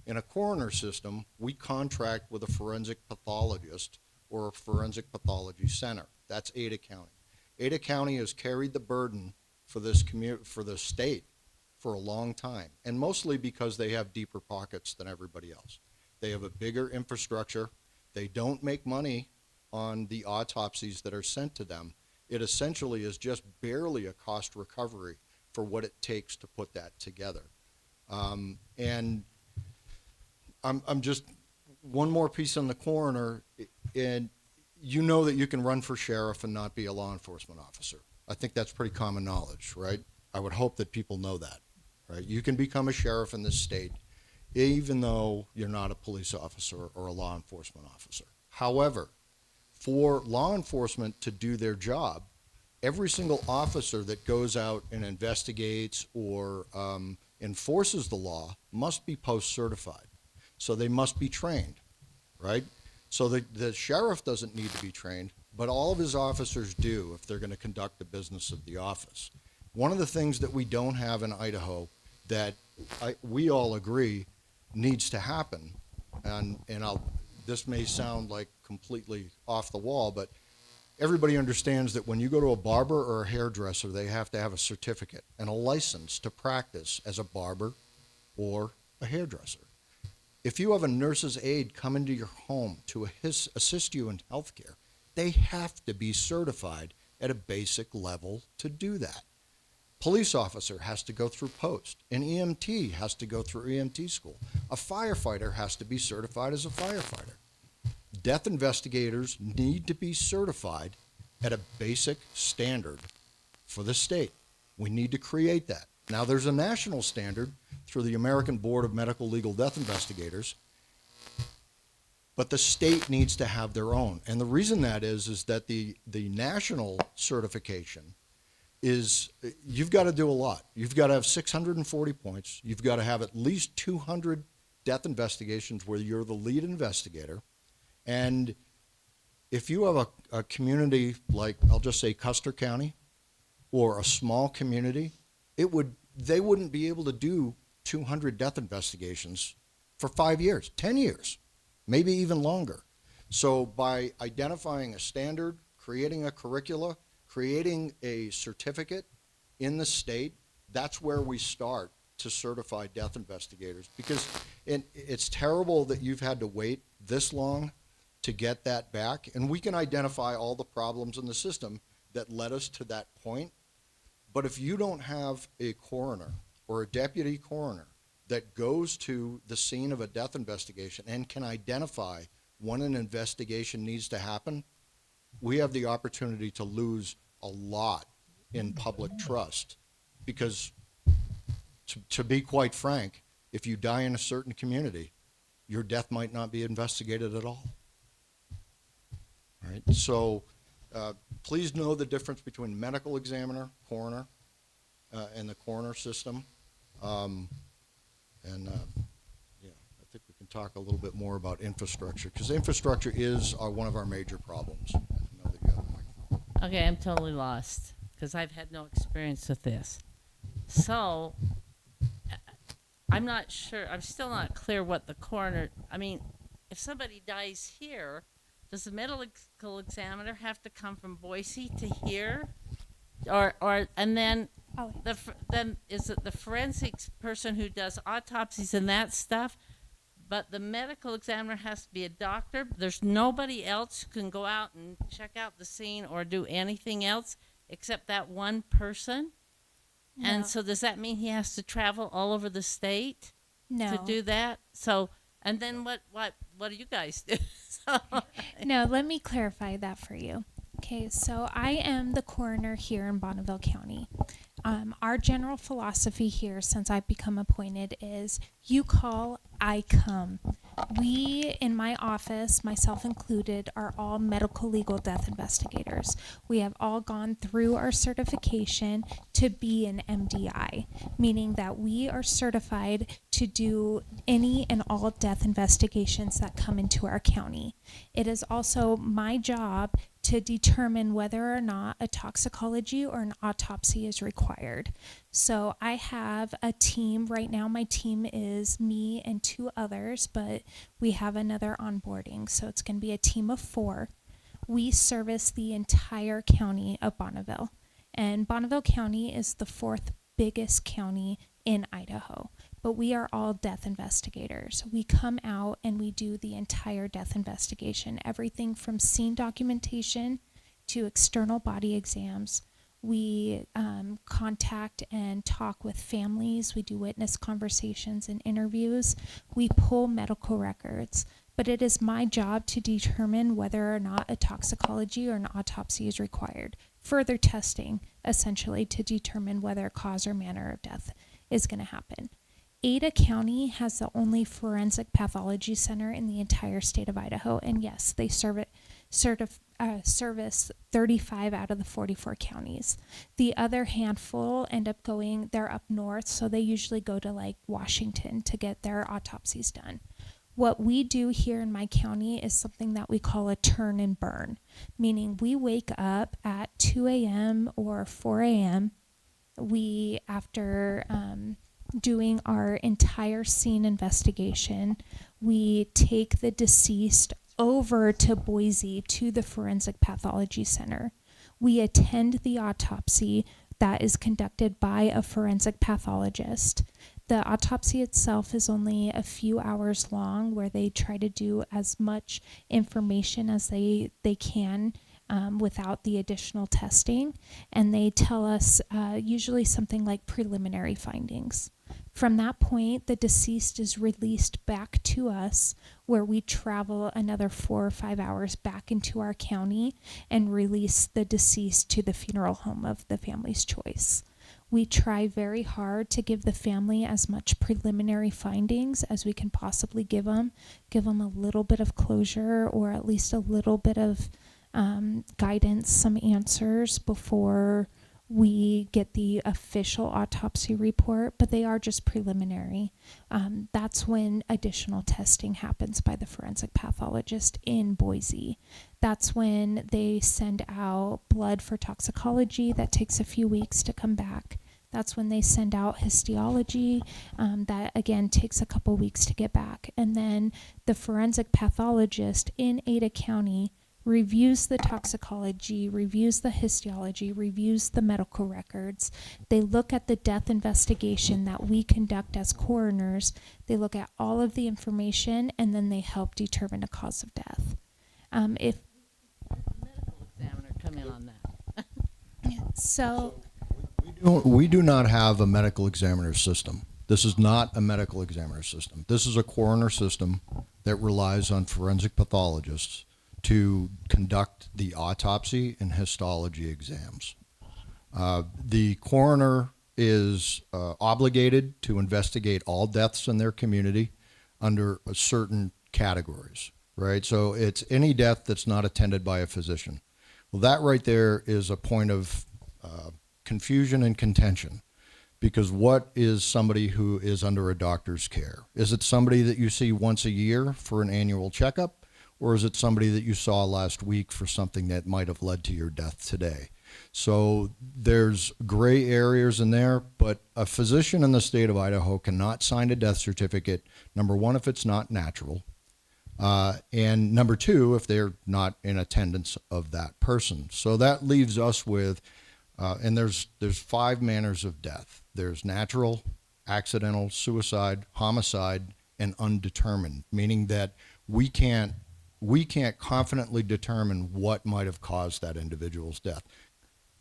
In a coroner system, we contract with a forensic pathologist or a forensic pathology center. That's Ada County. Ada County has carried the burden for this for the state for a long time, and mostly because they have deeper pockets than everybody else. They have a bigger infrastructure. They don't make money on the autopsies that are sent to them. It essentially is just barely a cost recovery for what it takes to put that together. And I'm just, one more piece on the coroner, and you know that you can run for sheriff and not be a law enforcement officer. I think that's pretty common knowledge, right? I would hope that people know that, right? You can become a sheriff in this state even though you're not a police officer or a law enforcement officer. However, for law enforcement to do their job, every single officer that goes out and investigates or enforces the law must be post-certified. So they must be trained, right? So the sheriff doesn't need to be trained, but all of his officers do if they're going to conduct the business of the office. One of the things that we don't have in Idaho that we all agree needs to happen, and this may sound like completely off the wall, but everybody understands that when you go to a barber or a hairdresser, they have to have a certificate and a license to practice as a barber or a hairdresser. If you have a nurse's aide come into your home to assist you in healthcare, they have to be certified at a basic level to do that. Police officer has to go through post. An EMT has to go through EMT school. A firefighter has to be certified as a firefighter. Death investigators need to be certified at a basic standard for the state. We need to create that. Now, there's a national standard through the American Board of Medical Legal Death Investigators, but the state needs to have their own. And the reason that is that the national certification is, you've got to do a lot. You've got to have 640 points. You've got to have at least 200 death investigations where you're the lead investigator. And if you have a community like, I'll just say Custer County, or a small community, they wouldn't be able to do 200 death investigations for 5 years, 10 years, maybe even longer. So by identifying a standard, creating a curricula, creating a certificate in the state, that's where we start to certify death investigators. Because it's terrible that you've had to wait this long to get that back. And we can identify all the problems in the system that led us to that point. But if you don't have a coroner or a deputy coroner that goes to the scene of a death investigation and can identify when an investigation needs to happen, we have the opportunity to lose a lot in public trust. Because to be quite frank, if you die in a certain community, your death might not be investigated at all. All right? So please know the difference between medical examiner, coroner, and the coroner system. Yeah, I think we can talk a little bit more about infrastructure, because infrastructure is one of our major problems. I know that you have a microphone. Okay, I'm totally lost because I've had no experience with this. So, I'm not sure, I'm still not clear what the coroner, I mean, if somebody dies here, does the medical examiner have to come from Boise to here? And then, then is it the forensics person who does autopsies and that stuff? But the medical examiner has to be a doctor. There's nobody else who can go out and check out the scene or do anything else except that one person. No. And so does that mean he has to travel all over the state No. to do that? So, and then what do you guys do? No, let me clarify that for you. Okay, so I am the coroner here in Bonneville County. Our general philosophy here since I've become appointed is you call, I come. We, in my office, myself included, are all medical legal death investigators. We have all gone through our certification to be an MDI, meaning that we are certified to do any and all death investigations that come into our county. It is also my job to determine whether or not a toxicology or an autopsy is required. So I have a team. Right now, my team is me and 2 others, but we have another onboarding. So it's going to be a team of 4. We service the entire county of Bonneville. And Bonneville County is the 4th biggest county in Idaho. But we are all death investigators. We come out and we do the entire death investigation, everything from scene documentation to external body exams. We contact and talk with families. We do witness conversations and interviews. We pull medical records. But it is my job to determine whether or not a toxicology or an autopsy is required. Further testing, essentially, to determine whether cause or manner of death is going to happen. Ada County has the only forensic pathology center in the entire state of Idaho, and yes, they service 35 out of the 44 counties. The other handful end up going, they're up north, so they usually go to like Washington to get their autopsies done. What we do here in my county is something that we call a turn and burn, meaning we wake up at 2 a.m. or 4 a.m. We, after doing our entire scene investigation, we take the deceased over to Boise to the Forensic Pathology Center. We attend the autopsy that is conducted by a forensic pathologist. The autopsy itself is only a few hours long, where they try to do as much information as they can without the additional testing. And they tell us usually something like preliminary findings. From that point, the deceased is released back to us, where we travel another 4 or 5 hours back into our county and release the deceased to the funeral home of the family's choice. We try very hard to give the family as much preliminary findings as we can possibly give them a little bit of closure, or at least a little bit of guidance, some answers before we get the official autopsy report, but they are just preliminary. That's when additional testing happens by the forensic pathologist in Boise. That's when they send out blood for toxicology. That takes a few weeks to come back. That's when they send out histology. That again takes a couple weeks to get back. And then the forensic pathologist in Ada County reviews the toxicology, reviews the histology, reviews the medical records. They look at the death investigation that we conduct as coroners. They look at all of the information, and then they help determine a cause of death. If Medical examiner come in on that. so, We do not have a medical examiner system. This is not a medical examiner system. This is a coroner system that relies on forensic pathologists to conduct the autopsy and histology exams. The coroner is obligated to investigate all deaths in their community under certain categories, right? So it's any death that's not attended by a physician. Well, that right there is a point of confusion and contention, because what is somebody who is under a doctor's care? Is it somebody that you see once a year for an annual checkup? Or is it somebody that you saw last week for something that might have led to your death today? So there's gray areas in there, but a physician in the state of Idaho cannot sign a death certificate, number one, if it's not natural, and number two, if they're not in attendance of that person. So that leaves us with, and there's 5 manners of death. There's natural, accidental, suicide, homicide, and undetermined, meaning that we can't confidently determine what might have caused that individual's death.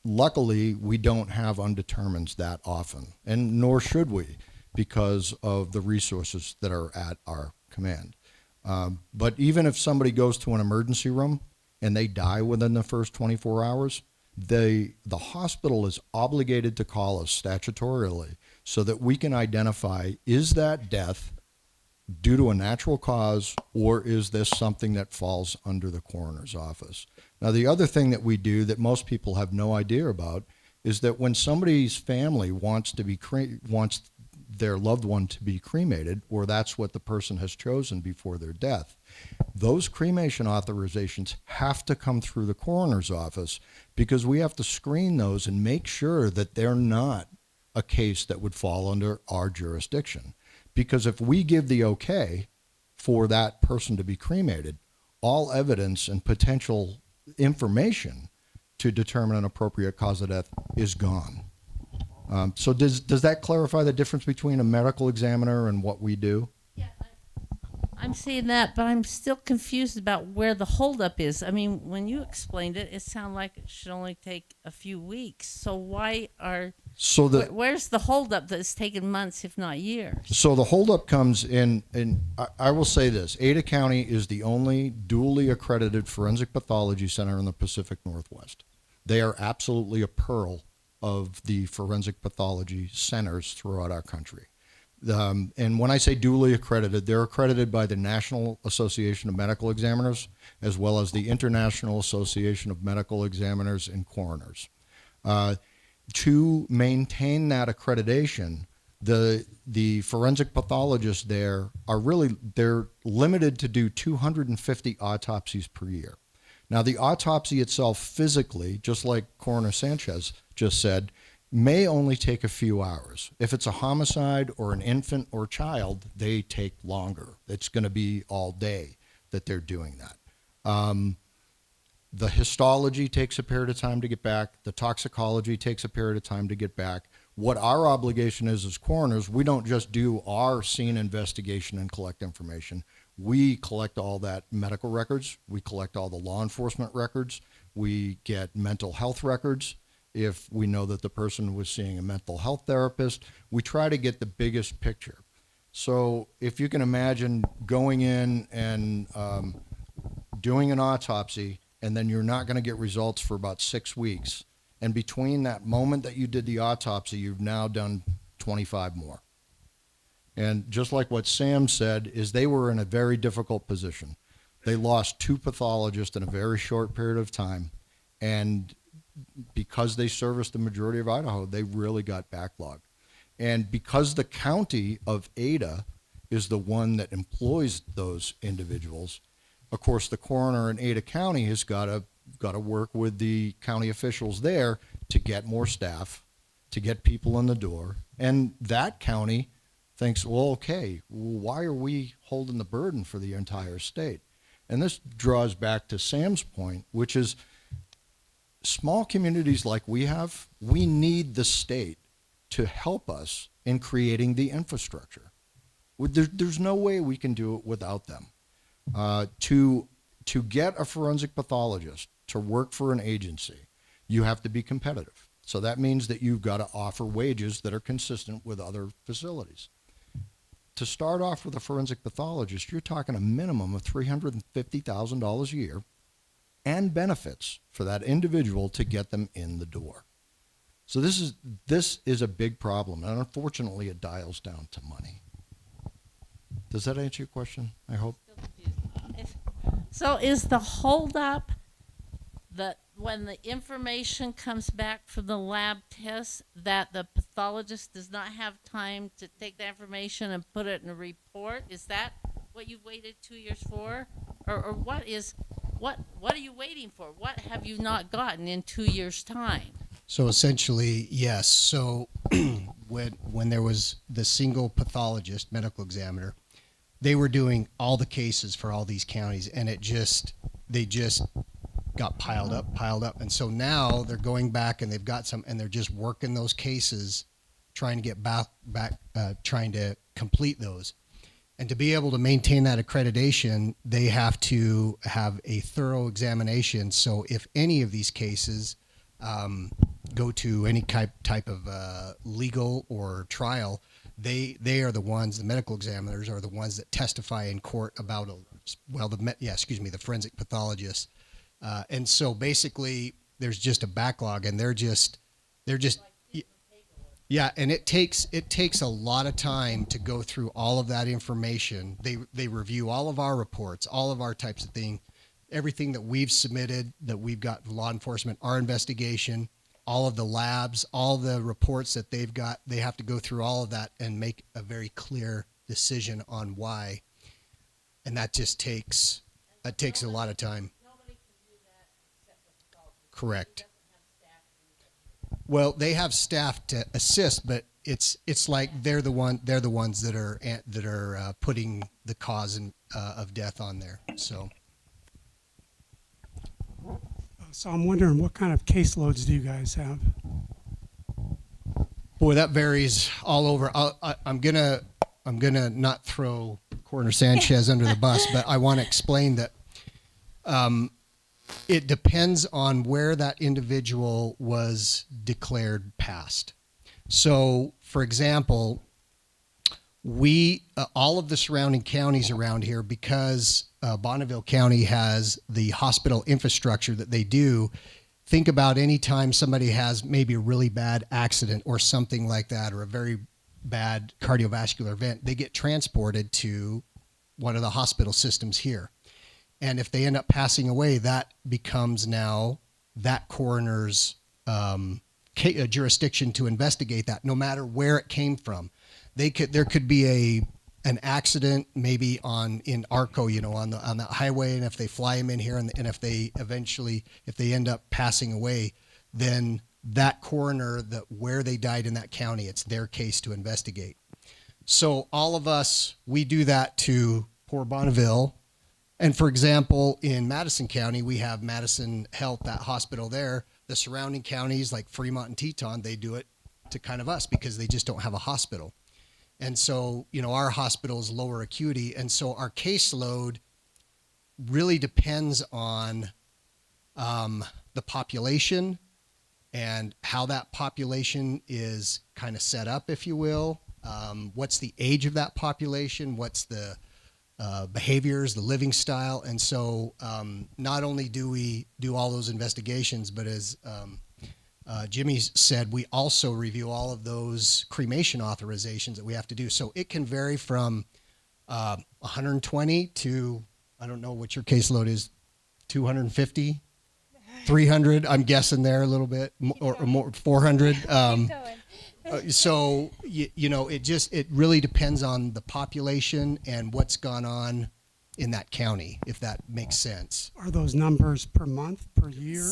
Luckily, we don't have undetermineds that often, and nor should we, because of the resources that are at our command. But even if somebody goes to an emergency room and they die within the first 24 hours, the hospital is obligated to call us statutorily so that we can identify, is that death due to a natural cause, or is this something that falls under the coroner's office? Now, the other thing that we do that most people have no idea about is that when somebody's family wants their loved one to be cremated, or that's what the person has chosen before their death, those cremation authorizations have to come through the coroner's office, because we have to screen those and make sure that they're not a case that would fall under our jurisdiction. Because if we give the okay for that person to be cremated, all evidence and potential information to determine an appropriate cause of death is gone. So does that clarify the difference between a medical examiner and what we do? I'm seeing that, but I'm still confused about where the holdup is. I mean, when you explained it, it sounded like it should only take a few weeks. So why are where's the holdup that's taken months, if not years? So the holdup comes in, and I will say this: Ada County is the only duly accredited forensic pathology center in the Pacific Northwest. They are absolutely a pearl of the forensic pathology centers throughout our country. And when I say duly accredited, they're accredited by the National Association of Medical Examiners, as well as the International Association of Medical Examiners and Coroners. To maintain that accreditation, the forensic pathologists there they're limited to do 250 autopsies per year. Now, the autopsy itself physically, just like Coroner Shantez just said, may only take a few hours. If it's a homicide or an infant or child, they take longer. It's going to be all day that they're doing that. The histology takes a period of time to get back. The toxicology takes a period of time to get back. What our obligation is as coroners, we don't just do our scene investigation and collect information. We collect all that medical records. We collect all the law enforcement records. We get mental health records. If we know that the person was seeing a mental health therapist, we try to get the biggest picture. So if you can imagine going in and doing an autopsy, and then you're not going to get results for about 6 weeks. And between that moment that you did the autopsy, you've now done 25 more. And just like what Sam said, is they were in a very difficult position. They lost 2 pathologists in a very short period of time. And because they serviced the majority of Idaho, they really got backlogged. And because the county of Ada is the one that employs those individuals, of course, the coroner in Ada County has got to work with the county officials there to get more staff, to get people in the door. And that county thinks, well, okay, why are we holding the burden for the entire state? And this draws back to Sam's point, which is small communities like we have, we need the state to help us in creating the infrastructure. There's no way we can do it without them. To get a forensic pathologist to work for an agency, you have to be competitive. So that means that you've got to offer wages that are consistent with other facilities. To start off with a forensic pathologist, you're talking a minimum of $350,000 a year and benefits for that individual to get them in the door. So this is a big problem, and unfortunately it dials down to money. Does that answer your question, I hope? So is the holdup that when the information comes back from the lab test, that the pathologist does not have time to take that information and put it in a report? Is that what you've waited 2 years for? Or what are you waiting for? What have you not gotten in 2 years' time? So essentially, yes. So when there was the single pathologist, medical examiner, they were doing all the cases for all these counties, and they just got piled up. And so now they're going back and they've got some, and they're just working those cases, trying to get back, trying to complete those. And to be able to maintain that accreditation, they have to have a thorough examination. So if any of these cases go to any type of legal or trial, they are the ones, the medical examiners are the ones that testify in court about, the forensic pathologists. And so basically there's just a backlog, and they're just Yeah, and it takes a lot of time to go through all of that information. They review all of our reports, all of our types of thing, everything that we've submitted, that we've got law enforcement, our investigation, all of the labs, all the reports that they've got. They have to go through all of that and make a very clear decision on why, and that just takes a lot of time. Correct. Well, they have staff to assist, but it's like they're the ones that are putting the cause of death on there. So I'm wondering, what kind of caseloads do you guys have? boy, that varies all over. I'm gonna not throw Coroner Sanchez under the bus, but I want to explain that it depends on where that individual was declared passed. So, for example, we all of the surrounding counties around here, because Bonneville County has the hospital infrastructure that they do. Think about any time somebody has maybe a really bad accident or something like that, or a very bad cardiovascular event, they get transported to one of the hospital systems here. And if they end up passing away, that becomes now that coroner's jurisdiction to investigate that, no matter where it came from. There could be an accident maybe in Arco, on that highway, and if they fly them in here, and if they end up passing away, then that coroner, where they died in that county, it's their case to investigate. So all of us, we do that to poor Bonneville. And for example, in Madison County, we have Madison Health, that hospital there. The surrounding counties like Fremont and Teton, they do it to kind of us because they just don't have a hospital. And so, our hospital is lower acuity. And so our caseload really depends on the population and how that population is kind of set up, if you will. What's the age of that population? What's the behaviors, the living style? And so not only do we do all those investigations, but as Jimmy said, we also review all of those cremation authorizations that we have to do. So it can vary from 120 to, I don't know what your caseload is, 250, 300, I'm guessing there a little bit, or more, 400. So, it really depends on the population and what's gone on in that county, if that makes sense. Are those numbers per month, per year?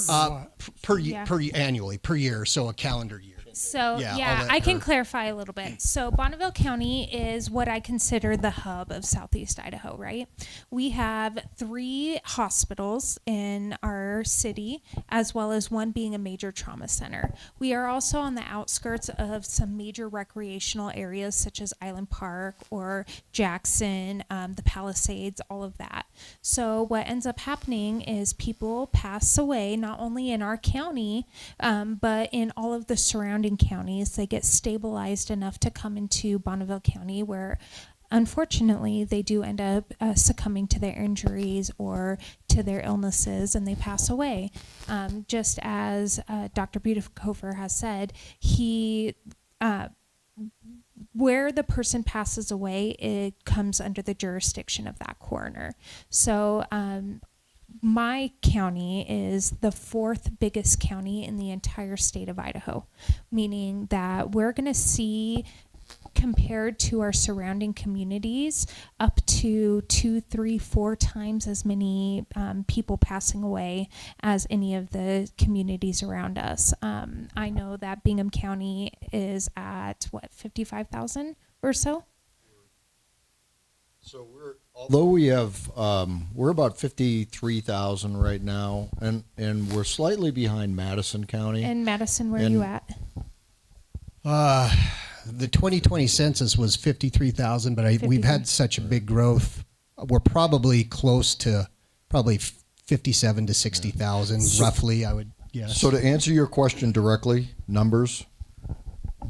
Annually, per year, so a calendar year. So, Yeah, I can clarify a little bit. So, Bonneville County is what I consider the hub of Southeast Idaho, right? We have 3 hospitals in our city, as well as one being a major trauma center. We are also on the outskirts of some major recreational areas, such as Island Park or Jackson, the Palisades, all of that. So, what ends up happening is people pass away, not only in our county, but in all of the surrounding counties. They get stabilized enough to come into Bonneville County, where unfortunately they do end up succumbing to their injuries or to their illnesses, and they pass away. Just as Dr. Butikofer has said, where the person passes away, it comes under the jurisdiction of that coroner. So my county is the 4th biggest county in the entire state of Idaho, meaning that we're going to see, compared to our surrounding communities, up to 2, 3, 4 times as many people passing away as any of the communities around us. I know that Bingham County is at 55,000 or so. So although we have, we're about 53,000 right now, and we're slightly behind Madison County. And Madison, where are you at? The 2020 census was 53,000, but we've had such a big growth. We're probably close to 57 to 60,000, roughly, I would guess. So to answer your question directly, numbers,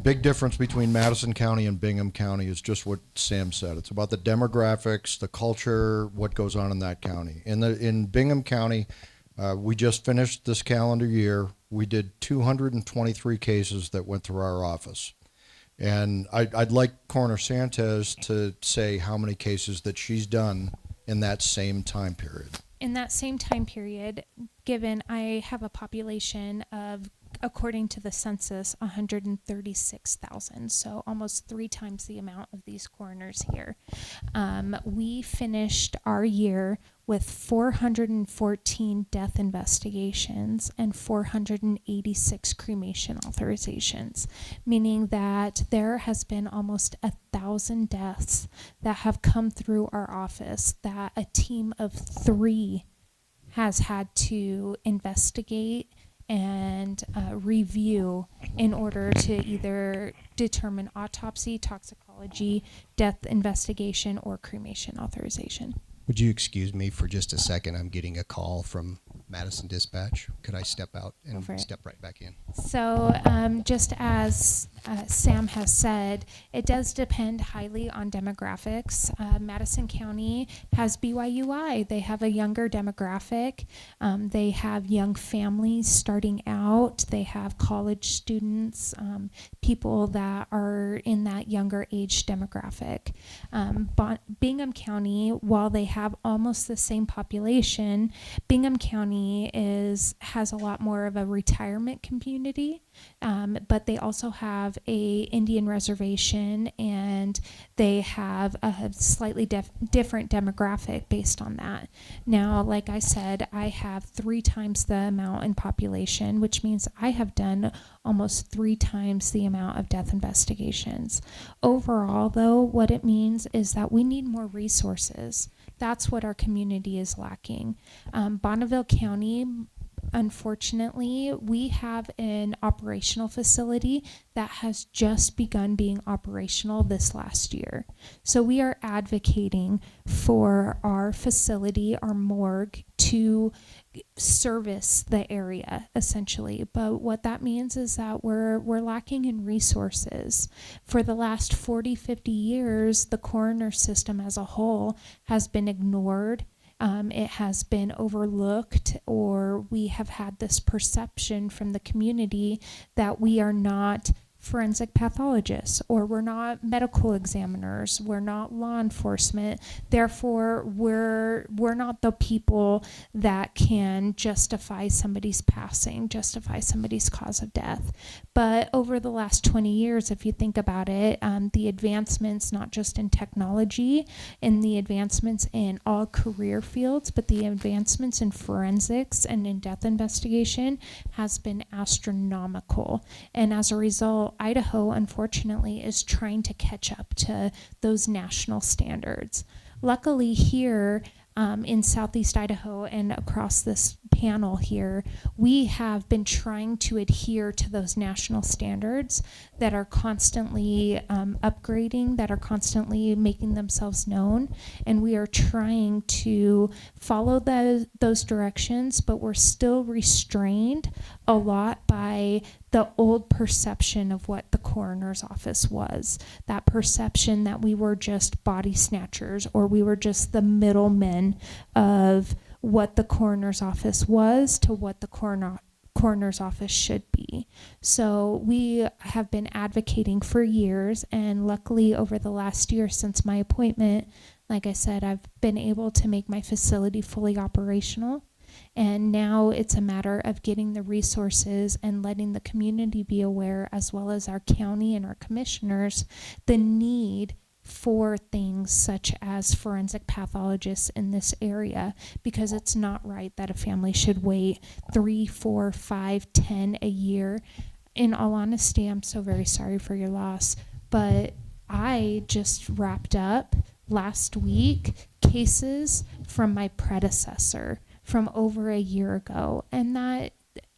big difference between Madison County and Bingham County is just what Sam said. It's about the demographics, the culture, what goes on in that county. In Bingham County, we just finished this calendar year. We did 223 cases that went through our office. And I'd like Coroner Shantez to say how many cases that she's done in that same time period. In that same time period, given I have a population of, according to the census, 136,000, so almost 3 times the amount of these coroners here. We finished our year with 414 death investigations and 486 cremation authorizations, meaning that there has been almost 1,000 deaths that have come through our office that a team of 3 has had to investigate and review in order to either determine autopsy, toxicology, death investigation, or cremation authorization. Would you excuse me for just a second? I'm getting a call from Madison Dispatch. Could I step out Go for and it. step right back in? So just as Sam has said, it does depend highly on demographics. Madison County has BYUI. They have a younger demographic. They have young families starting out. They have college students, people that are in that younger age demographic. Bingham County, while they have almost the same population, Bingham County has a lot more of a retirement community, but they also have a Indian reservation, and they have a slightly different demographic based on that. Now, like I said, I have 3 times the amount in population, which means I have done almost 3 times the amount of death investigations. Overall, though, what it means is that we need more resources. That's what our community is lacking. Bonneville County, unfortunately, we have an operational facility that has just begun being operational this last year. So we are advocating for our facility, our morgue, to service the area essentially. But what that means is that we're lacking in resources. For the last 40, 50 years, the coroner system as a whole has been ignored. It has been overlooked, or we have had this perception from the community that we are not forensic pathologists, or we're not medical examiners, we're not law enforcement, therefore we're not the people that can justify somebody's passing, justify somebody's cause of death. But over the last 20 years, if you think about it, the advancements not just in technology and the advancements in all career fields, but the advancements in forensics and in death investigation has been astronomical. And as a result, Idaho, unfortunately, is trying to catch up to those national standards. Luckily here in Southeast Idaho and across this panel here, we have been trying to adhere to those national standards that are constantly upgrading, that are constantly making themselves known, and we are trying to follow those directions, but we're still restrained a lot by the old perception of what the coroner's office was. That perception that we were just body snatchers, or we were just the middlemen of what the coroner's office was to what the coroner's office should be. So we have been advocating for years, and luckily over the last year since my appointment, like I said, I've been able to make my facility fully operational. And now it's a matter of getting the resources and letting the community be aware, as well as our county and our commissioners, the need for things such as forensic pathologists in this area, because it's not right that a family should wait 3, 4, 5, 10 a year. In all honesty, I'm so very sorry for your loss, but I just wrapped up last week cases from my predecessor from over a year ago, and that,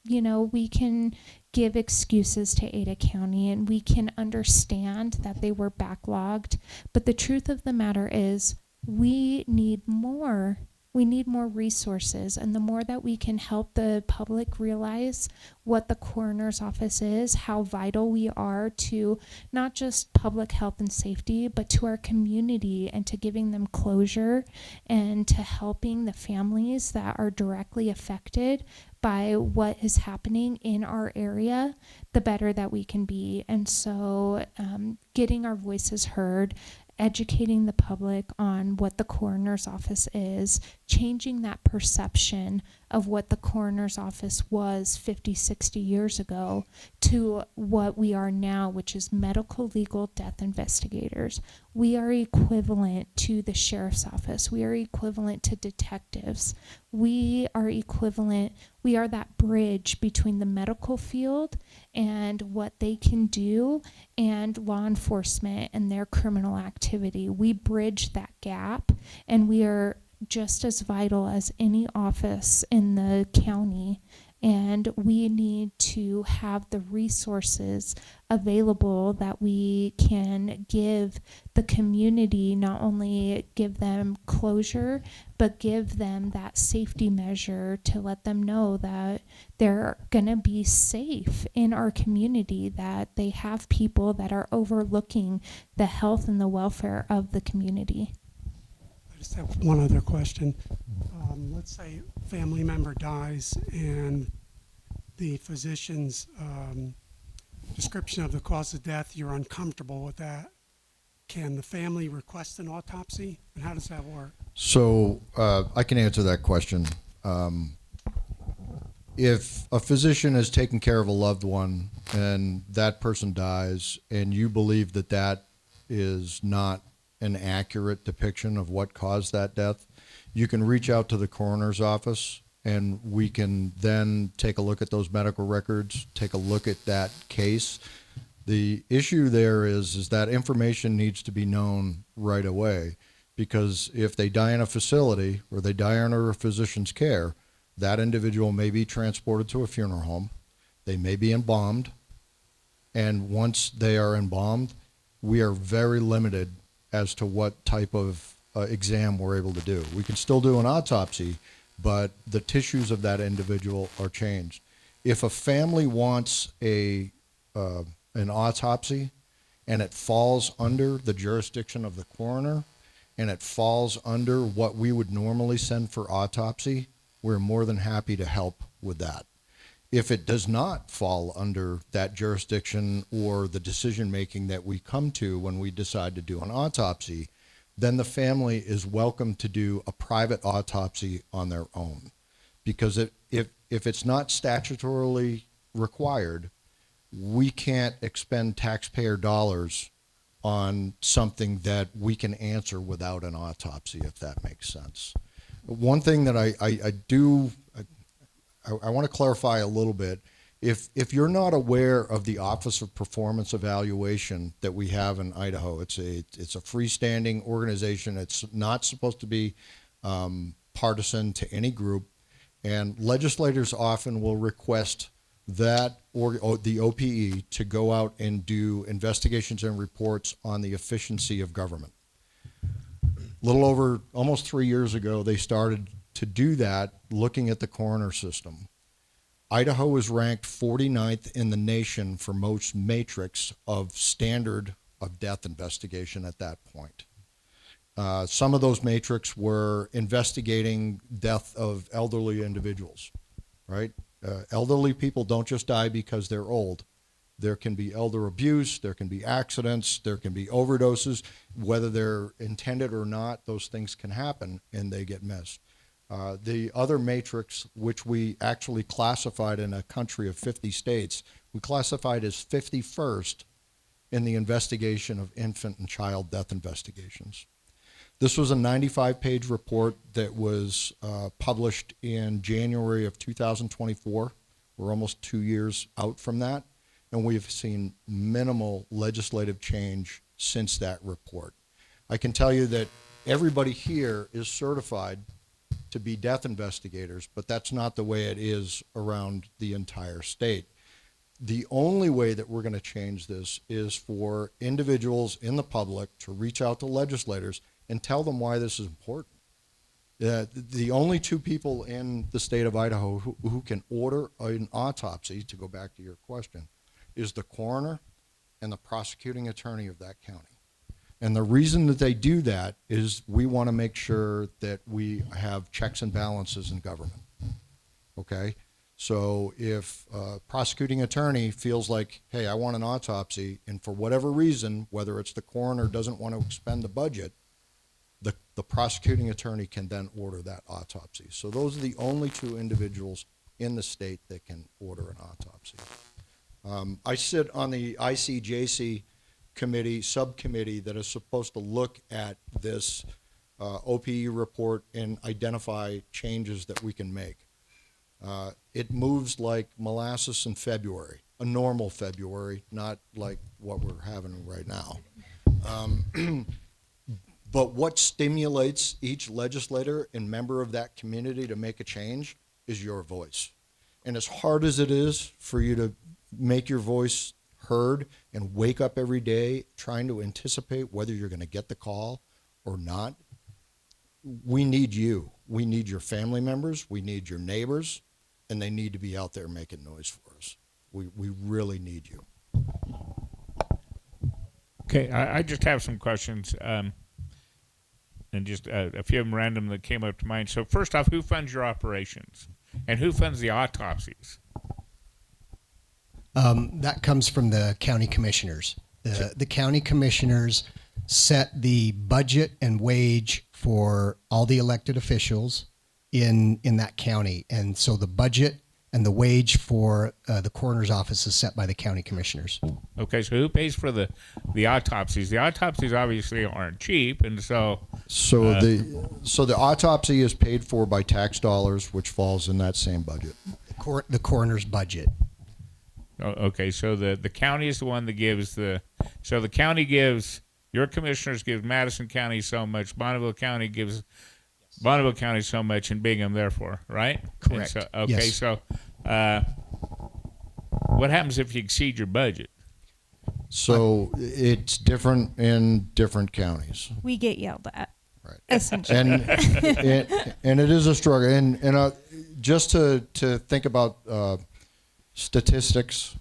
you know, we can give excuses to Ada County and we can understand that they were backlogged, but the truth of the matter is we need more. We need more resources, and the more that we can help the public realize what the coroner's office is, how vital we are to not just public health and safety, but to our community, and to giving them closure and to helping the families that are directly affected by what is happening in our area, the better that we can be. And so getting our voices heard, educating the public on what the coroner's office is, changing that perception of what the coroner's office was 50, 60 years ago to what we are now, which is medical legal death investigators. We are equivalent to the sheriff's office. We are equivalent to detectives. We are equivalent. We are that bridge between the medical field and what they can do and law enforcement and their criminal activity. We bridge that gap, and we are just as vital as any office in the county. And we need to have the resources available that we can give the community, not only give them closure, but give them that safety measure to let them know that they're going to be safe in our community, that they have people that are overlooking the health and the welfare of the community. I just have one other question. Let's say a family member dies and the physician's description of the cause of death, you're uncomfortable with that. Can the family request an autopsy? And how does that work? So I can answer that question. If a physician is taking care of a loved one and that person dies and you believe that that is not an accurate depiction of what caused that death, you can reach out to the coroner's office and we can then take a look at those medical records, take a look at that case. The issue there is that information needs to be known right away, because if they die in a facility or they die under a physician's care, that individual may be transported to a funeral home. They may be embalmed. And once they are embalmed, we are very limited as to what type of exam we're able to do. We can still do an autopsy, but the tissues of that individual are changed. If a family wants an autopsy and it falls under the jurisdiction of the coroner and it falls under what we would normally send for autopsy, we're more than happy to help with that. If it does not fall under that jurisdiction or the decision making that we come to when we decide to do an autopsy, then the family is welcome to do a private autopsy on their own. Because if it's not statutorily required, we can't expend taxpayer dollars on something that we can answer without an autopsy, if that makes sense. One thing that I want to clarify a little bit. If you're not aware of the Office of Performance Evaluation that we have in Idaho, it's a freestanding organization. It's not supposed to be partisan to any group, and legislators often will request that or the OPE to go out and do investigations and reports on the efficiency of government. A little over almost 3 years ago, they started to do that, looking at the coroner system. Idaho is ranked 49th in the nation for most matrix of standard of death investigation at that point. Some of those matrix were investigating death of elderly individuals, right? Elderly people don't just die because they're old. There can be elder abuse, there can be accidents, there can be overdoses. Whether they're intended or not, those things can happen and they get missed. The other matrix, which we actually classified in a country of 50 states, we classified as 51st in the investigation of infant and child death investigations. This was a 95-page report that was published in January of 2024. We're almost 2 years out from that, and we've seen minimal legislative change since that report. I can tell you that everybody here is certified to be death investigators, but that's not the way it is around the entire state. The only way that we're going to change this is for individuals in the public to reach out to legislators and tell them why this is important. The only two people in the state of Idaho who can order an autopsy, to go back to your question, is the coroner and the prosecuting attorney of that county. And the reason that they do that is we want to make sure that we have checks and balances in government, okay? So if a prosecuting attorney feels like, hey, I want an autopsy, and for whatever reason, whether it's the coroner doesn't want to expend the budget, the prosecuting attorney can then order that autopsy. So those are the only two individuals in the state that can order an autopsy. I sit on the ICJC committee, subcommittee that is supposed to look at this OPE report and identify changes that we can make. It moves like molasses in February, a normal February, not like what we're having right now. But what stimulates each legislator and member of that community to make a change is your voice. And as hard as it is for you to make your voice heard and wake up every day trying to anticipate whether you're going to get the call or not, we need you. We need your family members. We need your neighbors. And they need to be out there making noise for us. We really need you. Okay, I just have some questions, and just a few of them random that came up to mind. So first off, who funds your operations? And who funds the autopsies? That comes from the county commissioners. The county commissioners set the budget and wage for all the elected officials in that county. And so the budget and the wage for the coroner's office is set by the county commissioners. Okay, so who pays for the autopsies? The autopsies obviously aren't cheap, and so the autopsy is paid for by tax dollars, which falls in that same budget. The coroner's budget. Okay, so the county is the one that gives the county gives, your commissioners give Madison County so much, Bonneville County gives Bonneville County so much, and Bingham therefore, right? Correct. So, okay, yes. So what happens if you exceed your budget? So it's different in different counties. We get yelled at. Right. Essentially. And it is a struggle. And just to think about statistics,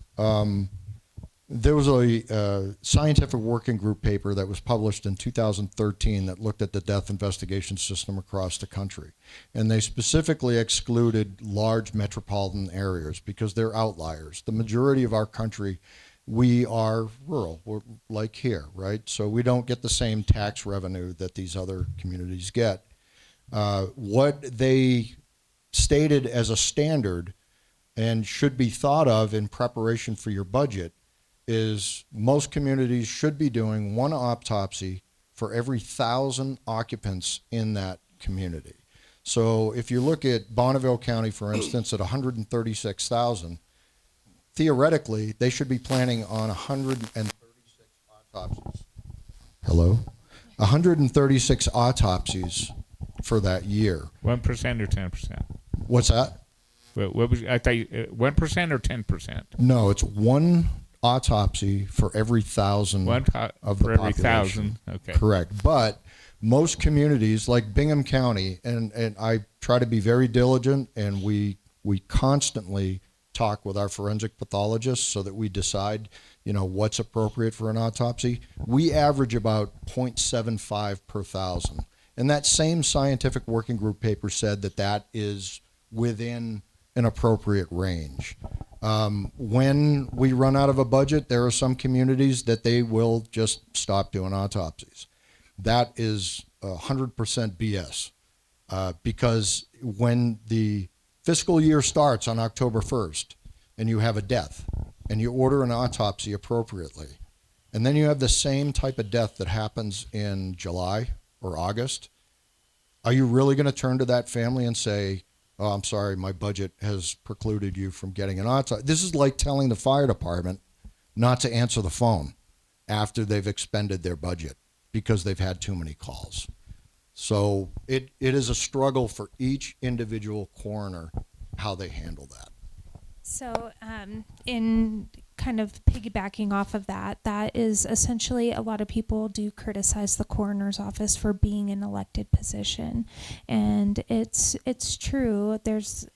there was a scientific working group paper that was published in 2013 that looked at the death investigation system across the country. And they specifically excluded large metropolitan areas because they're outliers. The majority of our country, we are rural, we're like here, right? So we don't get the same tax revenue that these other communities get. What they stated as a standard and should be thought of in preparation for your budget is most communities should be doing one autopsy for every 1,000 occupants in that community. So if you look at Bonneville County, for instance, at 136,000, theoretically, they should be planning on 136 autopsies. Hello? 136 autopsies for that year. 1% or 10%? What's that? What was I thought 1% or 10%? No, it's one autopsy for every 1,000 of the for every population. 1,000. Okay. Correct. But most communities like Bingham County, and I try to be very diligent, and we constantly talk with our forensic pathologists so that we decide, what's appropriate for an autopsy. We average about 0.75 per 1,000. And that same scientific working group paper said that is within an appropriate range. When we run out of a budget, there are some communities that they will just stop doing autopsies. That is 100% BS because when the fiscal year starts on October 1st and you have a death and you order an autopsy appropriately, and then you have the same type of death that happens in July or August, are you really going to turn to that family and say, oh, I'm sorry, my budget has precluded you from getting an autopsy? This is like telling the fire department not to answer the phone after they've expended their budget because they've had too many calls. So it is a struggle for each individual coroner how they handle that. So, in kind of piggybacking off of that, that is essentially a lot of people do criticize the coroner's office for being an elected position, and it's true.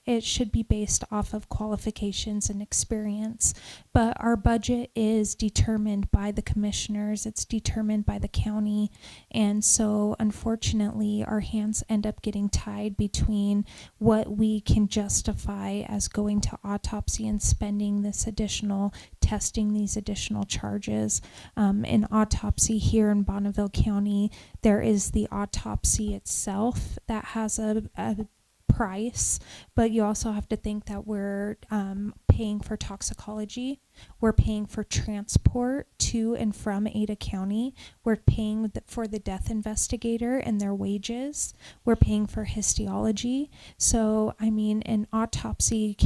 It should be based off of qualifications and experience, but our budget is determined by the commissioners, it's determined by the county, and so unfortunately our hands end up getting tied between what we can justify as going to autopsy and spending this additional testing, these additional charges. In autopsy here in Bonneville County, there is the autopsy itself that has a price, but you also have to think that we're paying for toxicology, we're paying for transport to and from Ada County, we're paying for the death investigator and their wages, we're paying for histology. So I mean, an autopsy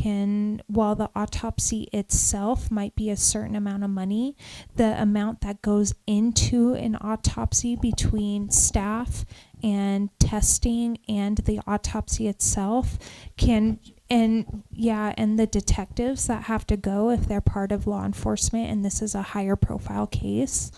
while the autopsy itself might be a certain amount of money, the amount that goes into an autopsy between staff and testing and the autopsy itself and the detectives that have to go if they're part of law enforcement and this is a higher profile case,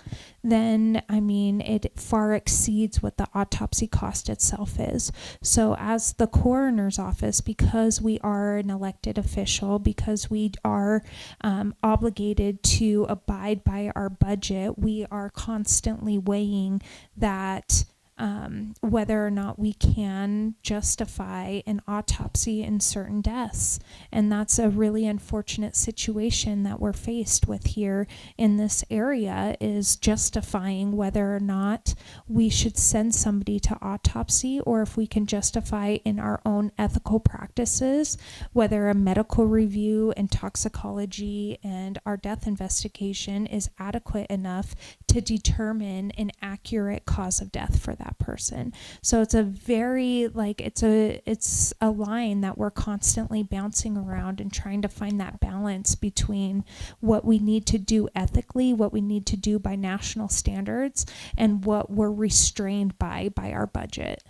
then I mean it far exceeds what the autopsy cost itself is. So as the coroner's office, because we are an elected official, because we are obligated to abide by our budget, we are constantly weighing that whether or not we can justify an autopsy in certain deaths. And that's a really unfortunate situation that we're faced with here in this area, is justifying whether or not we should send somebody to autopsy, or if we can justify in our own ethical practices whether a medical review and toxicology and our death investigation is adequate enough to determine an accurate cause of death for that person. So it's a very it's a line that we're constantly bouncing around and trying to find that balance between what we need to do ethically, what we need to do by national standards, and what we're restrained by our budget.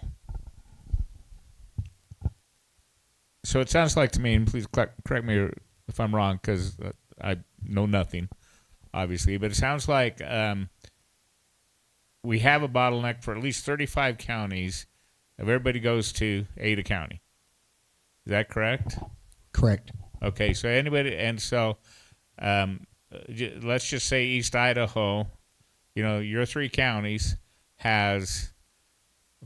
So it sounds like to me, and please correct me if I'm wrong, because I know nothing, obviously, but it sounds like we have a bottleneck for at least 35 counties if everybody goes to Ada County. Is that correct? Correct. Okay, so anybody, and so let's just say East Idaho, your 3 counties has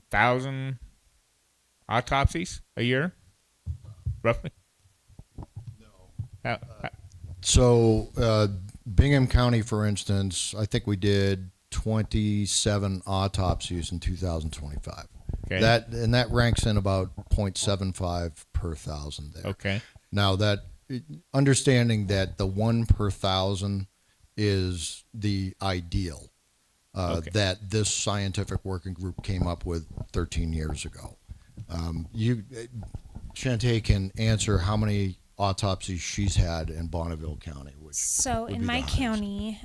1,000 autopsies a year, roughly? No. So Bingham County, for instance, I think we did 27 autopsies in 2025. Okay. That ranks in about 0.75 per thousand there. Okay. Now understanding that the 1 per 1,000 is the ideal that this scientific working group came up with 13 years ago. Shante can answer how many autopsies she's had in Bonneville County. So in my county,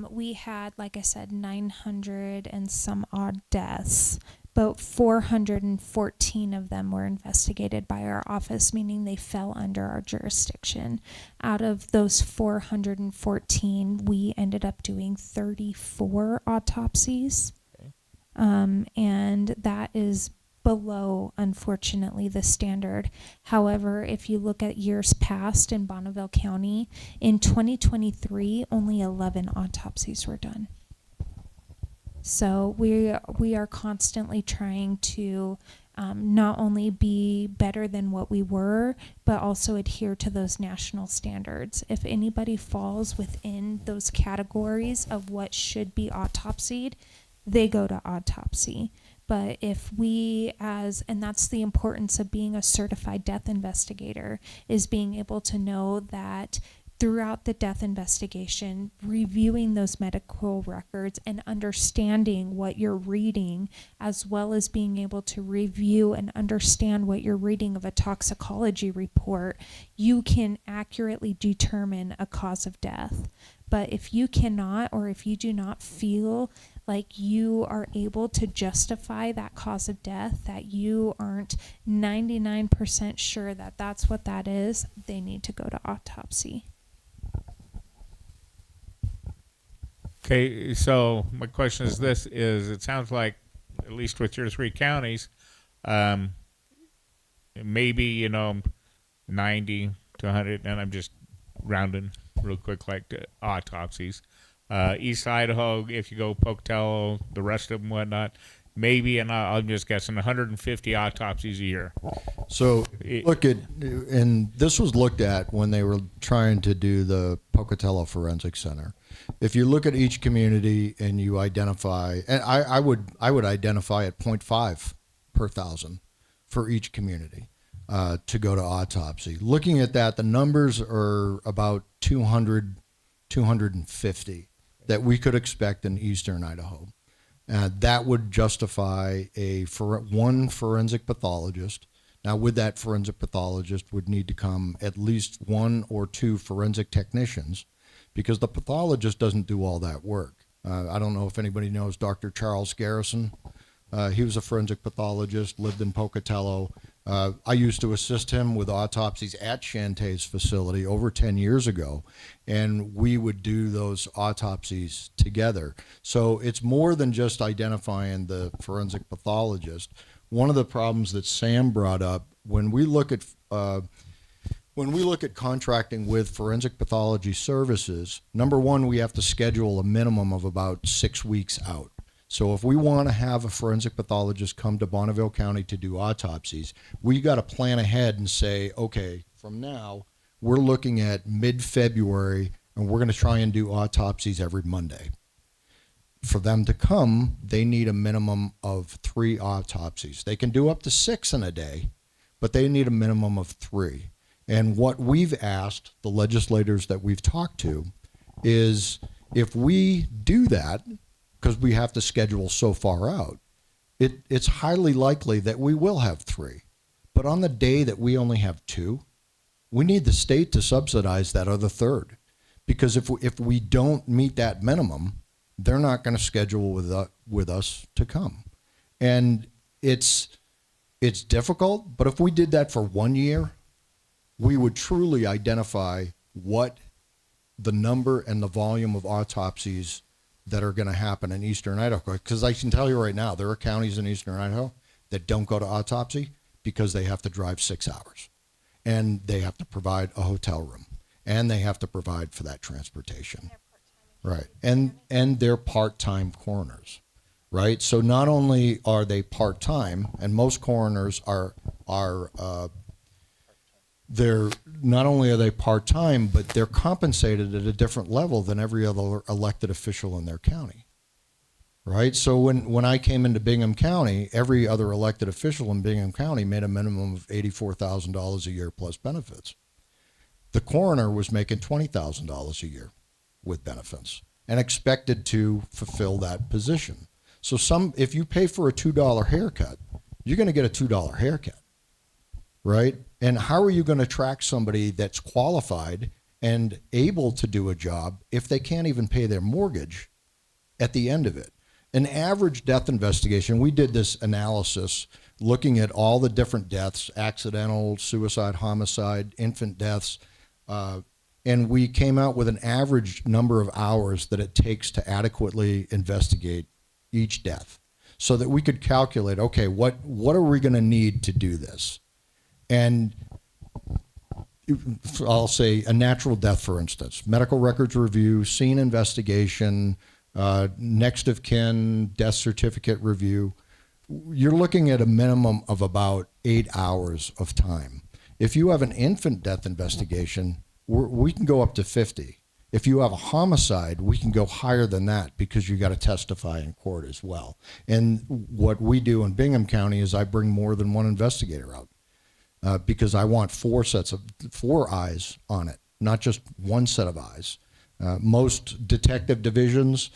we had, like I said, 900 and some odd deaths, but 414 of them were investigated by our office, meaning they fell under our jurisdiction. Out of those 414, we ended up doing 34 autopsies. Okay. And that is below, unfortunately, the standard. However, if you look at years past in Bonneville County, in 2023, only 11 autopsies were done. So we are constantly trying to not only be better than what we were, but also adhere to those national standards. If anybody falls within those categories of what should be autopsied, they go to autopsy. But if and that's the importance of being a certified death investigator, is being able to know that throughout the death investigation, reviewing those medical records and understanding what you're reading, as well as being able to review and understand what you're reading of a toxicology report, you can accurately determine a cause of death. But if you cannot, or if you do not feel like you are able to justify that cause of death, that you aren't 99% sure that that's what that is, they need to go to autopsy. Okay, so my question is this, it sounds like, at least with your 3 counties, maybe, 90 to 100, and I'm just rounding. real quick, like autopsies. East Idaho, if you go Pocatello, the rest of them, whatnot, maybe, and I'm just guessing, 150 autopsies a year. So look at, and this was looked at when they were trying to do the Pocatello Forensic Center. If you look at each community and you identify, and I would identify at 0.5 per thousand for each community to go to autopsy. Looking at that, the numbers are about 200, 250 that we could expect in eastern Idaho. That would justify one forensic pathologist. Now, with that forensic pathologist would need to come at least 1 or 2 forensic technicians, because the pathologist doesn't do all that work. I don't know if anybody knows Dr. Charles Garrison. He was a forensic pathologist, lived in Pocatello. I used to assist him with autopsies at Shantez facility over 10 years ago, and we would do those autopsies together. So it's more than just identifying the forensic pathologist. One of the problems that Sam brought up, when we look at contracting with forensic pathology services, number one, we have to schedule a minimum of about 6 weeks out. So if we want to have a forensic pathologist come to Bonneville County to do autopsies, we got to plan ahead and say, okay, from now, we're looking at mid-February, and we're going to try and do autopsies every Monday. For them to come, they need a minimum of 3 autopsies. They can do up to 6 in a day, but they need a minimum of 3. And what we've asked the legislators that we've talked to is, if we do that, because we have to schedule so far out, it's highly likely that we will have 3. But on the day that we only have 2, we need the state to subsidize that other third. Because if we don't meet that minimum, they're not going to schedule with us to come. And it's difficult, but if we did that for 1 year, we would truly identify what the number and the volume of autopsies that are going to happen in eastern Idaho. Because I can tell you right now, there are counties in eastern Idaho that don't go to autopsy because they have to drive 6 hours, and they have to provide a hotel room, and they have to provide for that transportation. Right. And they're part-time coroners, right? So not only are they part-time, and most coroners they're not only are they part-time, but they're compensated at a different level than every other elected official in their county, right? So when I came into Bingham County, every other elected official in Bingham County made a minimum of $84,000 a year plus benefits. The coroner was making $20,000 a year with benefits and expected to fulfill that position. So if you pay for a $2 haircut, you're going to get a $2 haircut, right? And how are you going to track somebody that's qualified and able to do a job if they can't even pay their mortgage at the end of it? An average death investigation, we did this analysis looking at all the different deaths, accidental, suicide, homicide, infant deaths, and we came out with an average number of hours that it takes to adequately investigate each death, so that we could calculate, okay, what are we going to need to do this? And I'll say a natural death, for instance, medical records review, scene investigation, next of kin, death certificate review. You're looking at a minimum of about 8 hours of time. If you have an infant death investigation, we can go up to 50. If you have a homicide, we can go higher than that, because you got to testify in court as well. And what we do in Bingham County is I bring more than one investigator out. Because I want 4 eyes on it, not just one set of eyes. Most detective divisions,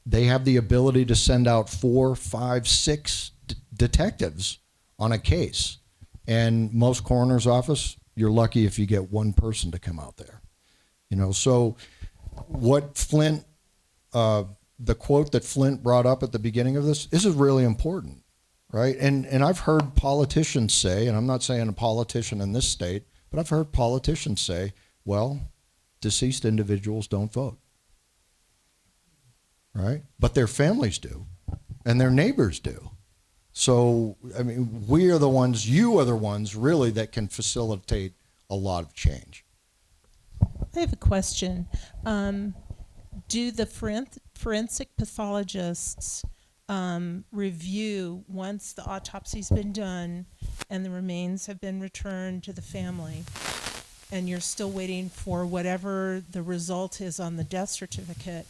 they have the ability to send out 4, 5, 6 detectives on a case. And most coroner's office, you're lucky if you get one person to come out there. So what Flint, the quote that Flint brought up at the beginning of this is really important. Right. And I've heard politicians say, and I'm not saying a politician in this state, but I've heard politicians say, well, deceased individuals don't vote. Right. But their families do, and their neighbors do. So, I mean, you are the ones really that can facilitate a lot of change. I have a question. Do the forensic pathologists review once the autopsy's been done and the remains have been returned to the family, and you're still waiting for whatever the result is on the death certificate?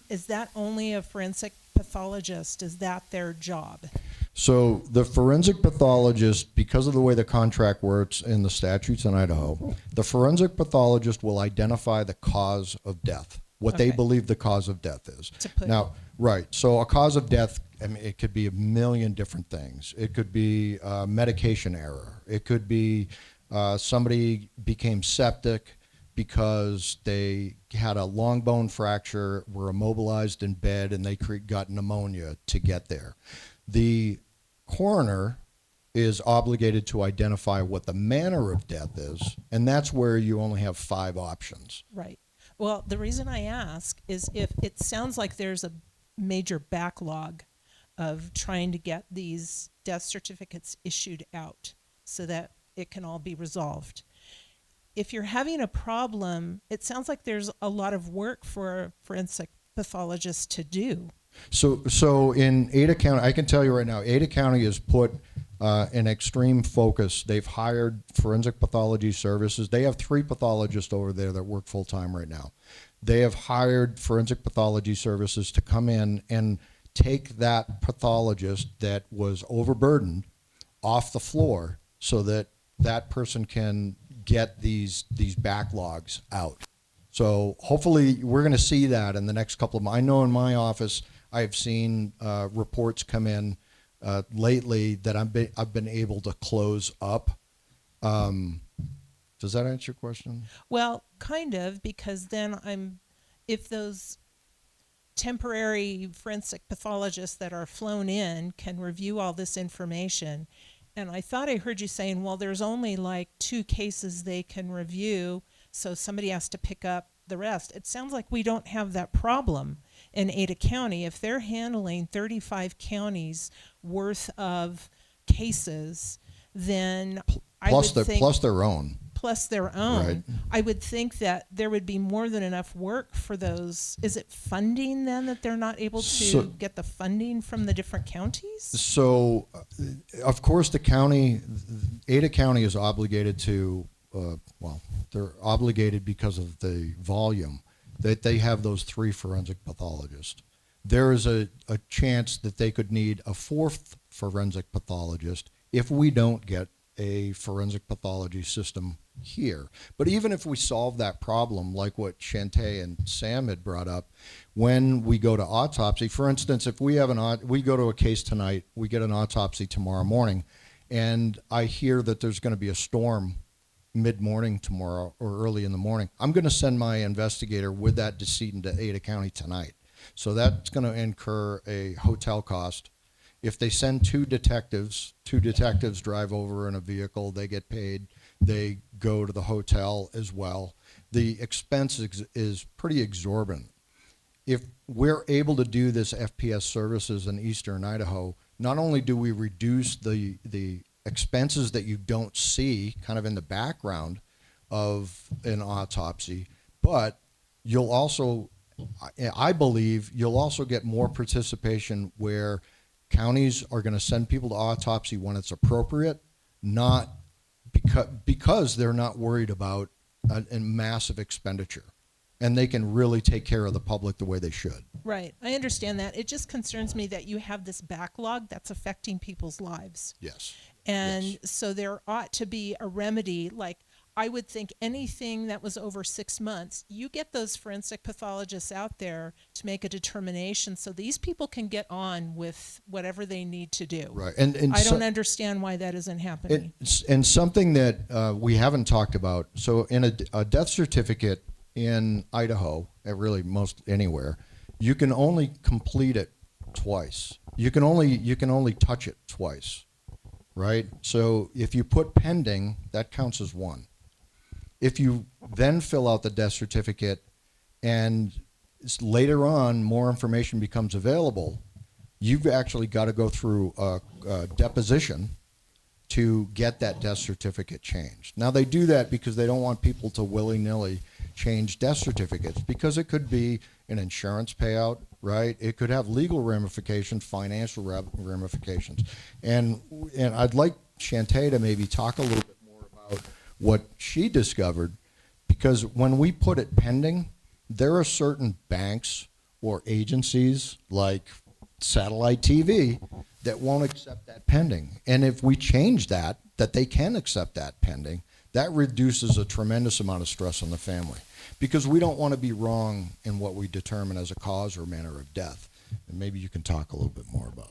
Is that only a forensic pathologist? Is that their job? So the forensic pathologist, because of the way the contract works in the statutes in Idaho, the forensic pathologist will identify the cause of death, what they Okay. believe the cause of death is. To put- Now, right, so a cause of death, I mean, it could be a million different things. It could be medication error. It could be somebody became septic because they had a long bone fracture, were immobilized in bed, and they got pneumonia to get there. The coroner is obligated to identify what the manner of death is, and that's where you only have 5 options. Right. Well, the reason I ask is if it sounds like there's a major backlog of trying to get these death certificates issued out so that it can all be resolved. If you're having a problem, it sounds like there's a lot of work for a forensic pathologist to do. So in Ada County, I can tell you right now, Ada County has put an extreme focus. They've hired forensic pathology services. They have 3 pathologists over there that work full time right now. They have hired forensic pathology services to come in and take that pathologist that was overburdened off the floor so that that person can get these backlogs out. So hopefully we're going to see that in the next couple of months. I know in my office I've seen reports come in lately that I've been able to close up. Does that answer your question? Well, kind of, because then if those temporary forensic pathologists that are flown in can review all this information, and I thought I heard you saying, well, there's only like 2 cases they can review, so somebody has to pick up the rest. It sounds like we don't have that problem in Ada County. If they're handling 35 counties worth of cases, then I would think Plus their own. plus their own, Right. I would think that there would be more than enough work for those. Is it funding then that they're not able to So- get the funding from the different counties? So, of course, Ada County is obligated to, they're obligated because of the volume that they have those 3 forensic pathologists. There is a chance that they could need a 4th forensic pathologist if we don't get a forensic pathology system here. But even if we solve that problem, like what Shante and Sam had brought up, when we go to autopsy, for instance, if we have we go to a case tonight, we get an autopsy tomorrow morning, and I hear that there's going to be a storm mid-morning tomorrow or early in the morning, I'm going to send my investigator with that decedent to Ada County tonight. So that's going to incur a hotel cost. If they send 2 detectives drive over in a vehicle, they get paid, they go to the hotel as well. The expense is pretty exorbitant. If we're able to do this FPS services in Eastern Idaho, not only do we reduce the expenses that you don't see kind of in the background of an autopsy, but you'll also, I believe, you'll also get more participation where counties are going to send people to autopsy when it's appropriate, not because they're not worried about a massive expenditure, and they can really take care of the public the way they should. Right. I understand that. It just concerns me that you have this backlog that's affecting people's lives. Yes. And Yes. so there ought to be a remedy. Like, I would think anything that was over 6 months, you get those forensic pathologists out there to make a determination so these people can get on with whatever they need to do. Right. And I don't understand why that isn't happening. and something that we haven't talked about. So in a death certificate in Idaho, really most anywhere, you can only complete it twice. You can only touch it twice, right? So if you put pending, that counts as 1. If you then fill out the death certificate and later on more information becomes available, you've actually got to go through a deposition to get that death certificate changed. Now they do that because they don't want people to willy-nilly change death certificates, because it could be an insurance payout, right? It could have legal ramifications, financial ramifications. And I'd like Shante to maybe talk a little bit more about what she discovered, because when we put it pending, there are certain banks or agencies like satellite TV that won't accept that pending. And if we change that they can accept that pending, that reduces a tremendous amount of stress on the family, because we don't want to be wrong in what we determine as a cause or manner of death. And maybe you can talk a little bit more about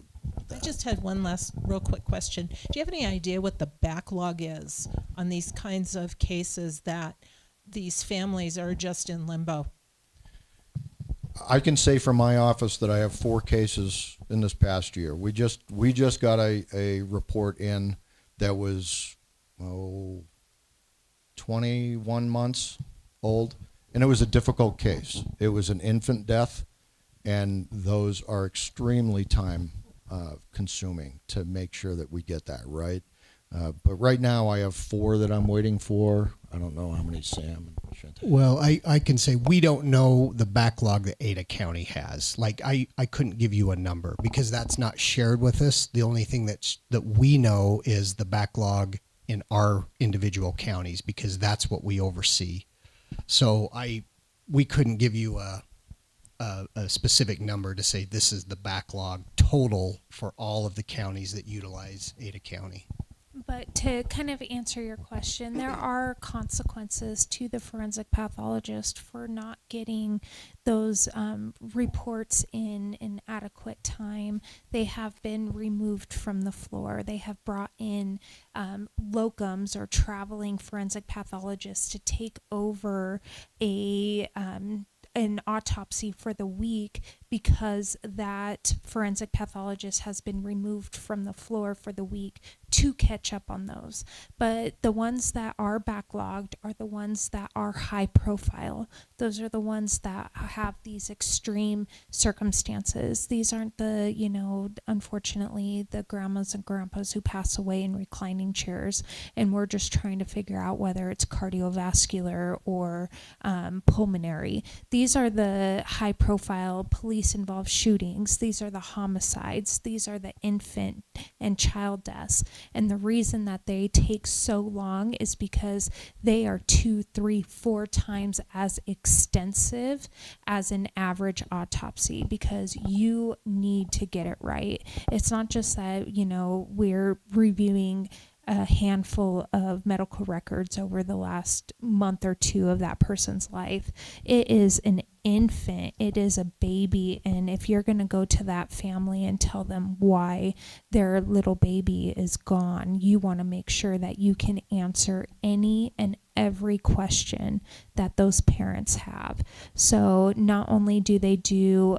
that. I just had one last real quick question. Do you have any idea what the backlog is on these kinds of cases that these families are just in limbo? I can say from my office that I have 4 cases in this past year. We just got a report in that was 21 months old, and it was a difficult case. It was an infant death, and those are extremely time consuming to make sure that we get that right. But right now I have 4 that I'm waiting for. I don't know how many Sam and Shante. Well, I can say we don't know the backlog that Ada County has. Like I couldn't give you a number because that's not shared with us. The only thing that we know is the backlog in our individual counties, because that's what we oversee. So we couldn't give you a specific number to say this is the backlog total for all of the counties that utilize Ada County. But to kind of answer your question, there are consequences to the forensic pathologist for not getting those reports in adequate time. They have been removed from the floor. They have brought in locums or traveling forensic pathologists to take over an autopsy for the week, because that forensic pathologist has been removed from the floor for the week to catch up on those. But the ones that are backlogged are the ones that are high profile. Those are the ones that have these extreme circumstances. These aren't the, unfortunately, the grandmas and grandpas who pass away in reclining chairs, and we're just trying to figure out whether it's cardiovascular or pulmonary. These are the high profile police involved shootings. These are the homicides. These are the infant and child deaths. And the reason that they take so long is because they are 2, 3, 4 times as extensive as an average autopsy, because you need to get it right. It's not just that, we're reviewing a handful of medical records over the last month or 2 of that person's life. It is an infant, it is a baby, and if you're going to go to that family and tell them why their little baby is gone, you want to make sure that you can answer any and every question that those parents have. So not only do they do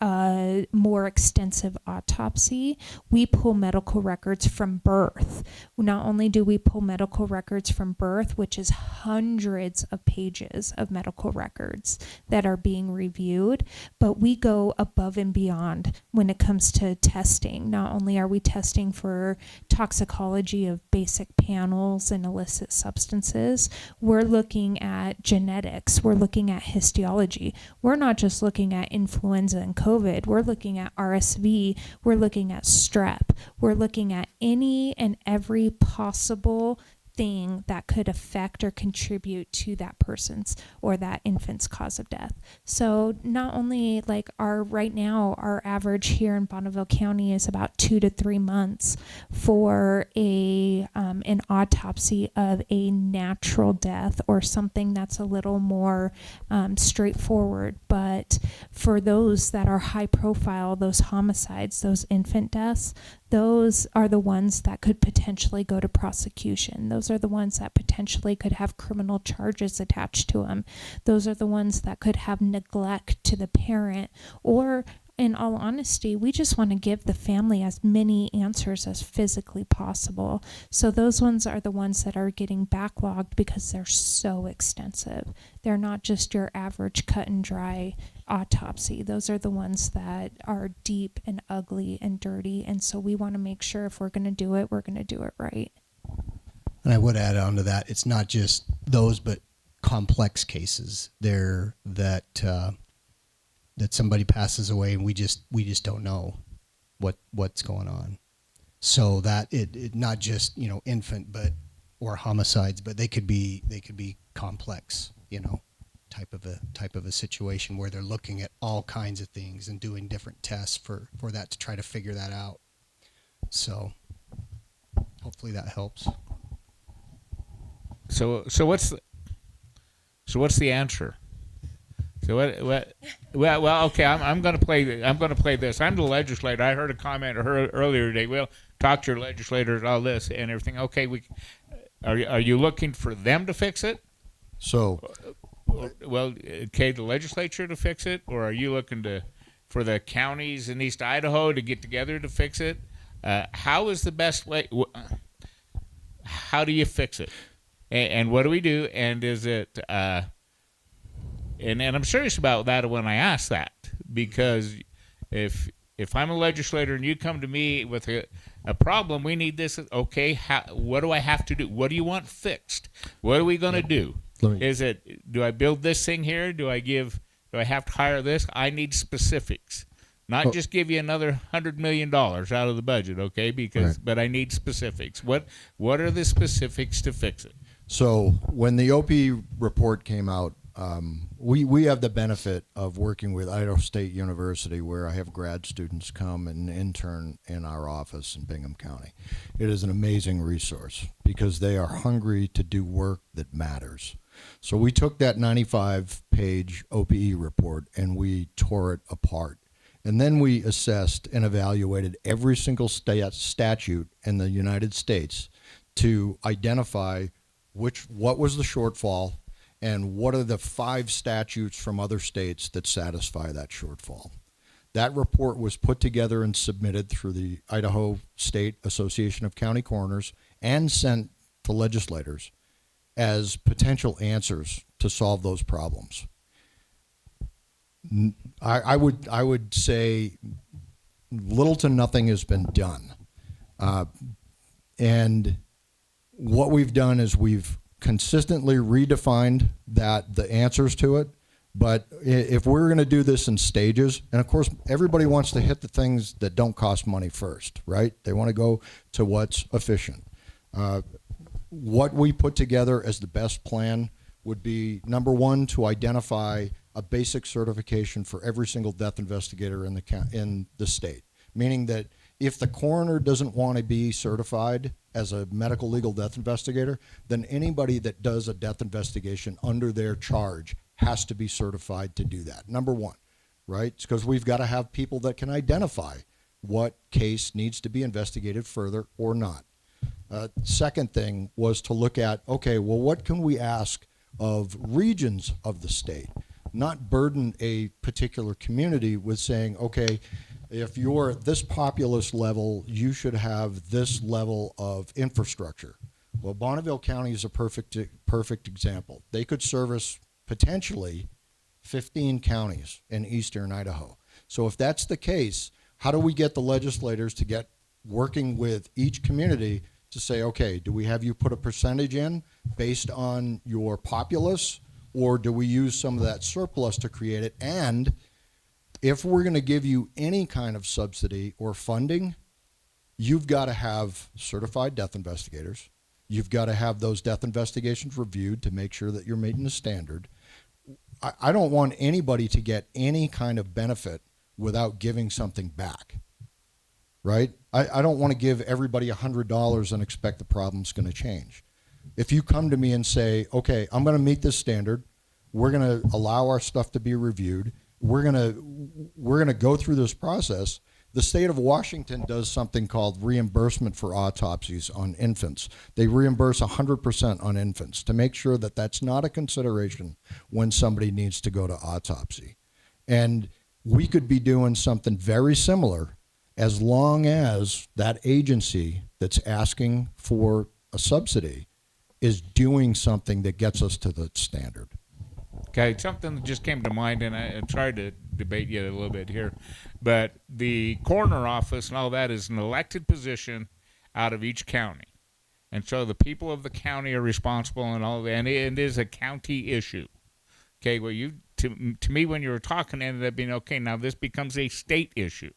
a more extensive autopsy, we pull medical records from birth. Not only do we pull medical records from birth, which is hundreds of pages of medical records that are being reviewed, but we go above and beyond when it comes to testing. Not only are we testing for toxicology of basic panels and illicit substances, we're looking at genetics, we're looking at histology. We're not just looking at influenza and COVID, we're looking at RSV, we're looking at strep, we're looking at any and every possible thing that could affect or contribute to that person's or that infant's cause of death. So not only right now our average here in Bonneville County is about 2 to 3 months for an autopsy of a natural death or something that's a little more straightforward. But for those that are high profile, those homicides, those infant deaths, those are the ones that could potentially go to prosecution. Those are the ones that potentially could have criminal charges attached to them. Those are the ones that could have neglect to the parent, or in all honesty, we just want to give the family as many answers as physically possible. So those ones are the ones that are getting backlogged because they're so extensive. They're not just your average cut and dry autopsy. Those are the ones that are deep and ugly and dirty. And so we want to make sure if we're going to do it, we're going to do it right. And I would add on to that, it's not just those, but complex cases there that that somebody passes away and we just don't know what's going on. So that it not just, you know, infant or homicides, but they could be complex, you know, type of a situation where they're looking at all kinds of things and doing different tests for that to try to figure that out. So hopefully that helps. So what's the answer? So what? Well, okay. I'm going to play this. I'm the legislator. I heard a comment earlier today. Well, talk to your legislators, all this and everything. Okay, are you looking for them to fix it? So, Well, okay, the legislature to fix it, or are you looking for the counties in East Idaho to get together to fix it? How is the best way? How do you fix it? And what do we do? And is it? And I'm serious about that when I ask that, because if I'm a legislator and you come to me with a problem, we need this. Okay, what do I have to do? What do you want fixed? What are we going to do? Is it, do I build this thing here? Do I have to hire this? I need specifics. Not just give you another $100 million out of the budget, okay? But I need specifics. What are the specifics to fix it? So when the OP report came out, we have the benefit of working with Idaho State University, where I have grad students come and intern in our office in Bingham County. It is an amazing resource because they are hungry to do work that matters. So we took that 95-page OPE report and we tore it apart. And then we assessed and evaluated every single statute in the United States to identify what was the shortfall and what are the 5 statutes from other states that satisfy that shortfall. That report was put together and submitted through the Idaho State Association of County Coroners and sent to legislators as potential answers to solve those problems. I would say little to nothing has been done. And what we've done is we've consistently redefined the answers to it. But if we're going to do this in stages, and of course everybody wants to hit the things that don't cost money first, right? They want to go to what's efficient. What we put together as the best plan would be, number one, to identify a basic certification for every single death investigator in the state, meaning that if the coroner doesn't want to be certified as a medical legal death investigator, then anybody that does a death investigation under their charge has to be certified to do that. Number one, right? It's because we've got to have people that can identify what case needs to be investigated further or not. Second thing was to look at, okay, well, what can we ask of regions of the state? Not burden a particular community with saying, okay, if you're at this populace level, you should have this level of infrastructure. Well, Bonneville County is a perfect example. They could service potentially 15 counties in eastern Idaho. So if that's the case, how do we get the legislators to get working with each community to say, okay, do we have you put a percentage in based on your populace, or do we use some of that surplus to create it? And if we're going to give you any kind of subsidy or funding, you've got to have certified death investigators. You've got to have those death investigations reviewed to make sure that you're meeting the standard. I don't want anybody to get any kind of benefit without giving something back, right? I don't want to give everybody $100 and expect the problem's going to change. If you come to me and say, okay, I'm going to meet this standard, we're going to allow our stuff to be reviewed, we're going to go through this process. The state of Washington does something called reimbursement for autopsies on infants. They reimburse 100% on infants to make sure that that's not a consideration when somebody needs to go to autopsy. And we could be doing something very similar as long as that agency that's asking for a subsidy is doing something that gets us to the standard. Okay, something that just came to mind, and I tried to debate you a little bit here, but the coroner office and all that is an elected position out of each county. And so the people of the county are responsible, and it is a county issue. Okay, well, to me, when you were talking, it ended up being, okay, now this becomes a state issue.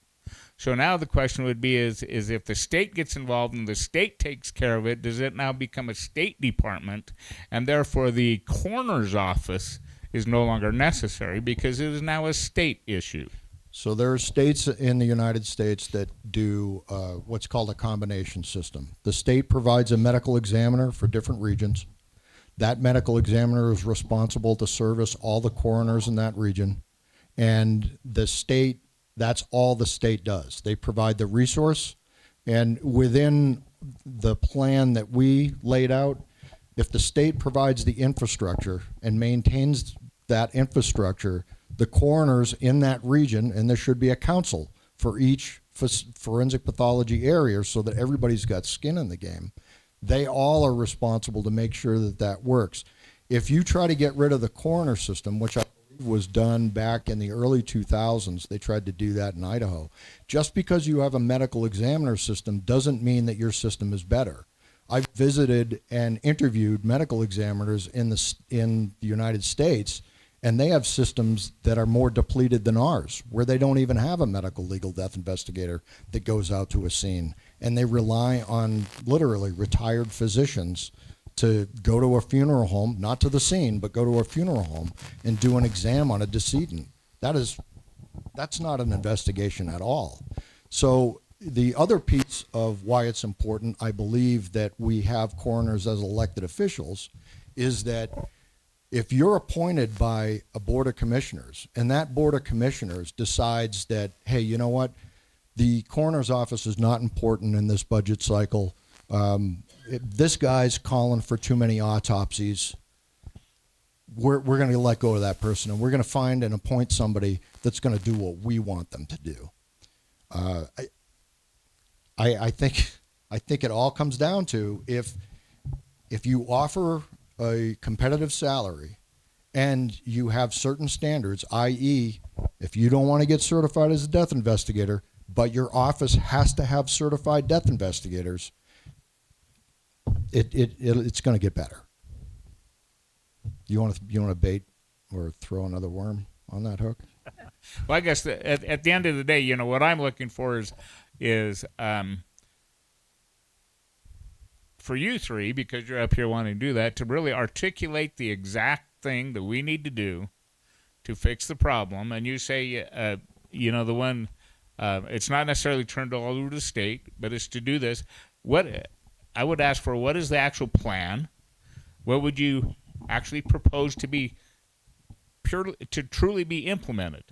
So now the question would be is if the state gets involved and the state takes care of it, does it now become a state department, and therefore the coroner's office is no longer necessary because it is now a state issue? So there are states in the United States that do what's called a combination system. The state provides a medical examiner for different regions. That medical examiner is responsible to service all the coroners in that region. And the state, that's all the state does. They provide the resource, and within the plan that we laid out, if the state provides the infrastructure and maintains that infrastructure, the coroners in that region, and there should be a council for each forensic pathology area so that everybody's got skin in the game, they all are responsible to make sure that that works. If you try to get rid of the coroner system, which I believe was done back in the early 2000s, they tried to do that in Idaho, just because you have a medical examiner system doesn't mean that your system is better. I've visited and interviewed medical examiners in the United States, and they have systems that are more depleted than ours, where they don't even have a medical legal death investigator that goes out to a scene. And they rely on literally retired physicians to go to a funeral home, not to the scene, but go to a funeral home and do an exam on a decedent. That's not an investigation at all. So the other piece of why it's important, I believe, that we have coroners as elected officials is that if you're appointed by a board of commissioners and that board of commissioners decides that, hey, you know what, the coroner's office is not important in this budget cycle, this guy's calling for too many autopsies, we're going to let go of that person, and we're going to find and appoint somebody that's going to do what we want them to do. I think it all comes down to if you offer a competitive salary and you have certain standards, i.e., if you don't want to get certified as a death investigator, but your office has to have certified death investigators, it's going to get better. You want to bait or throw another worm on that hook? Well, I guess at the end of the day, you know, what I'm looking for is for you three, because you're up here wanting to do that, to really articulate the exact thing that we need to do to fix the problem. And you say, you know, the one, it's not necessarily turned all over to the state, but it's to do this. What I would ask for, what is the actual plan? What would you actually propose to be truly be implemented?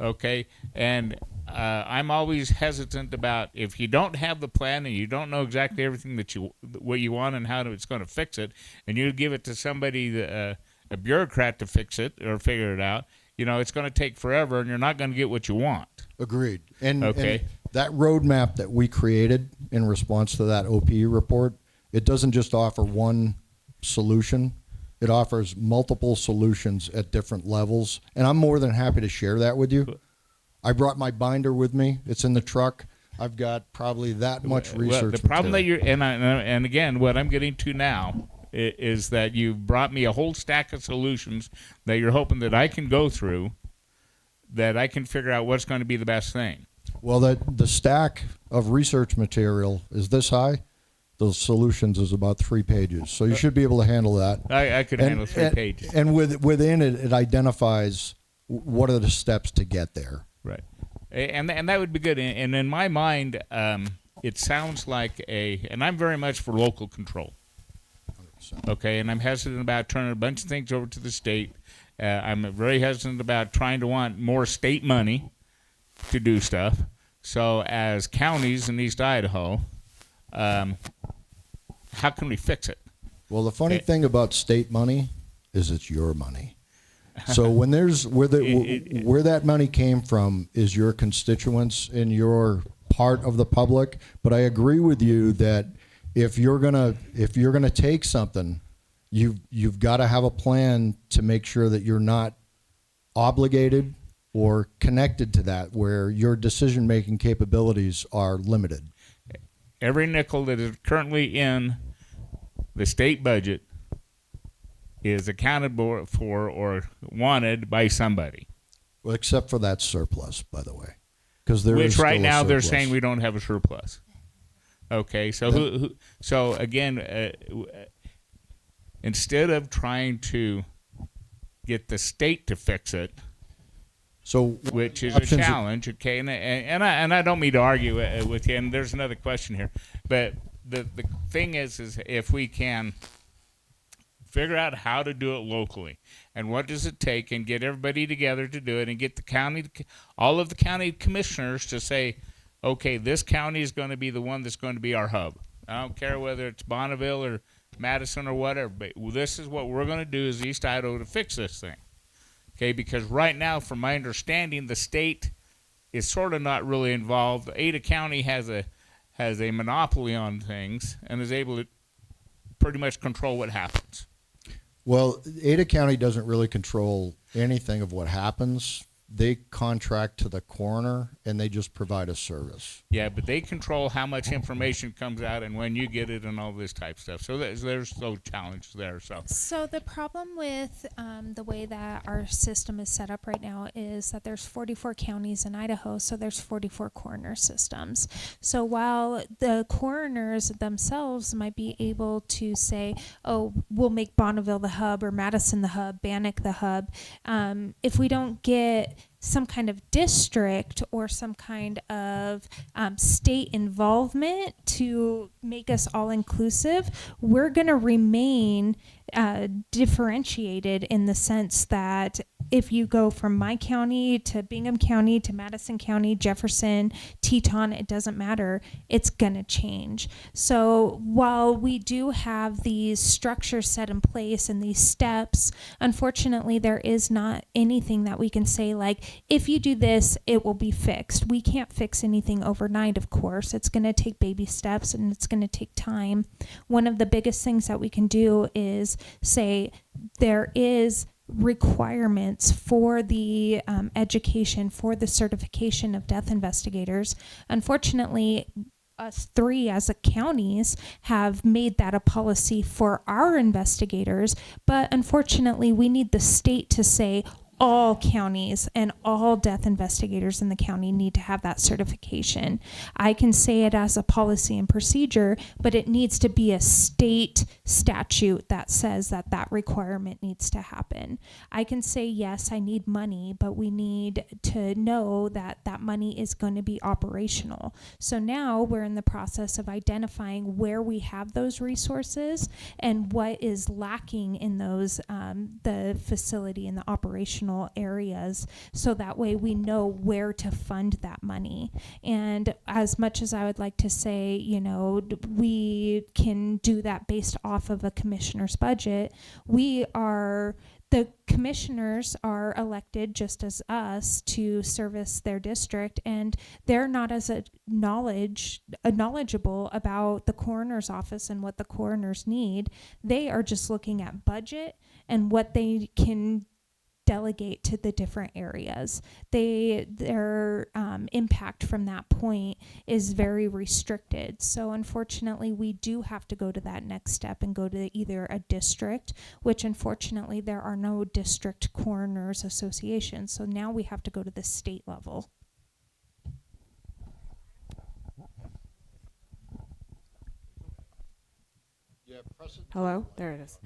Okay, and I'm always hesitant about, if you don't have the plan and you don't know exactly everything what you want and how it's going to fix it, and you give it to somebody, a bureaucrat, to fix it or figure it out, you know, it's going to take forever, and you're not going to get what you want. Agreed. And okay, that roadmap that we created in response to that OPE report, it doesn't just offer one solution. It offers multiple solutions at different levels, and I'm more than happy to share that with you. I brought my binder with me. It's in the truck. I've got probably that much research. Well, the problem that you're, and again, what I'm getting to now is that you've brought me a whole stack of solutions that you're hoping that I can go through, that I can figure out what's going to be the best thing. Well, the stack of research material is this high. The solutions is about 3 pages, so you should be able to handle that. I could handle 3 pages. And within it, it identifies what are the steps to get there. Right, and that would be good. And in my mind, it sounds like and I'm very much for local control. 100%. Okay, and I'm hesitant about turning a bunch of things over to the state. I'm very hesitant about trying to want more state money to do stuff. So as counties in East Idaho, how can we fix it? Well, the funny thing about state money is it's your money. So when there's where that money came from is your constituents and you're part of the public. But I agree with you that if you're gonna take something, you've got to have a plan to make sure that you're not obligated or connected to that, where your decision-making capabilities are limited. every nickel that is currently in the state budget is accounted for or wanted by somebody. Well, except for that surplus, by the way, because there is Which still right a now they're surplus. saying we don't have a surplus. Okay, so so again, instead of trying to get the state to fix it, So which is a options- challenge, okay, and I don't mean to argue with you, and there's another question here, but the thing is if we can figure out how to do it locally and what does it take and get everybody together to do it and get the county, all of the county commissioners to say, okay, this county is going to be the one that's going to be our hub. I don't care whether it's Bonneville or Madison or whatever, but this is what we're going to do as East Idaho to fix this thing. Okay, because right now, from my understanding, the state is sort of not really involved. Ada County has a monopoly on things and is able to pretty much control what happens. Well, Ada County doesn't really control anything of what happens. They contract to the coroner, and they just provide a service. Yeah, but they control how much information comes out and when you get it and all this type of stuff. So there's no challenge there. So the problem with the way that our system is set up right now is that there's 44 counties in Idaho, so there's 44 coroner systems. So while the coroners themselves might be able to say, oh, we'll make Bonneville the hub or Madison the hub, Bannock the hub, if we don't get some kind of district or some kind of state involvement to make us all inclusive, we're going to remain differentiated in the sense that if you go from my county to Bingham County to Madison County, Jefferson, Teton, it doesn't matter. It's going to change. So while we do have these structures set in place and these steps, unfortunately, there is not anything that we can say like, if you do this, it will be fixed. We can't fix anything overnight, of course. It's going to take baby steps and it's going to take time. One of the biggest things that we can do is say there is requirements for the education, for the certification of death investigators. Unfortunately, us three as a counties have made that a policy for our investigators, but unfortunately we need the state to say all counties and all death investigators in the county need to have that certification. I can say it as a policy and procedure, but it needs to be a state statute that says that that requirement needs to happen. I can say, yes, I need money, but we need to know that that money is going to be operational. So now we're in the process of identifying where we have those resources and what is lacking in those, the facility and the operational areas, so that way we know where to fund that money. And as much as I would like to say, you know, we can do that based off of a commissioner's budget, the commissioners are elected just as us to service their district, and they're not as knowledgeable about the coroner's office and what the coroners need. They are just looking at budget and what they can delegate to the different areas. Their impact from that point is very restricted. So unfortunately, we do have to go to that next step and go to either a district, which unfortunately there are no district coroners associations. So now we have to go to the state level. Hello, there it is.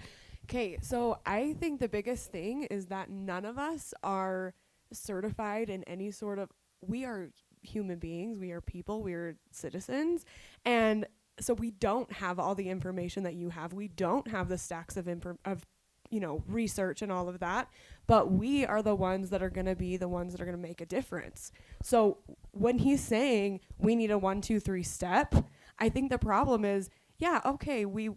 Okay, so I think the biggest thing is that none of us are certified in any sort of, we are human beings, we are people, we are citizens, and so we don't have all the information that you have. We don't have the stacks of research and all of that, but we are the ones that are going to be the ones that are going to make a difference. So when he's saying we need a 1, 2, 3 step, I think the problem is, yeah, okay, we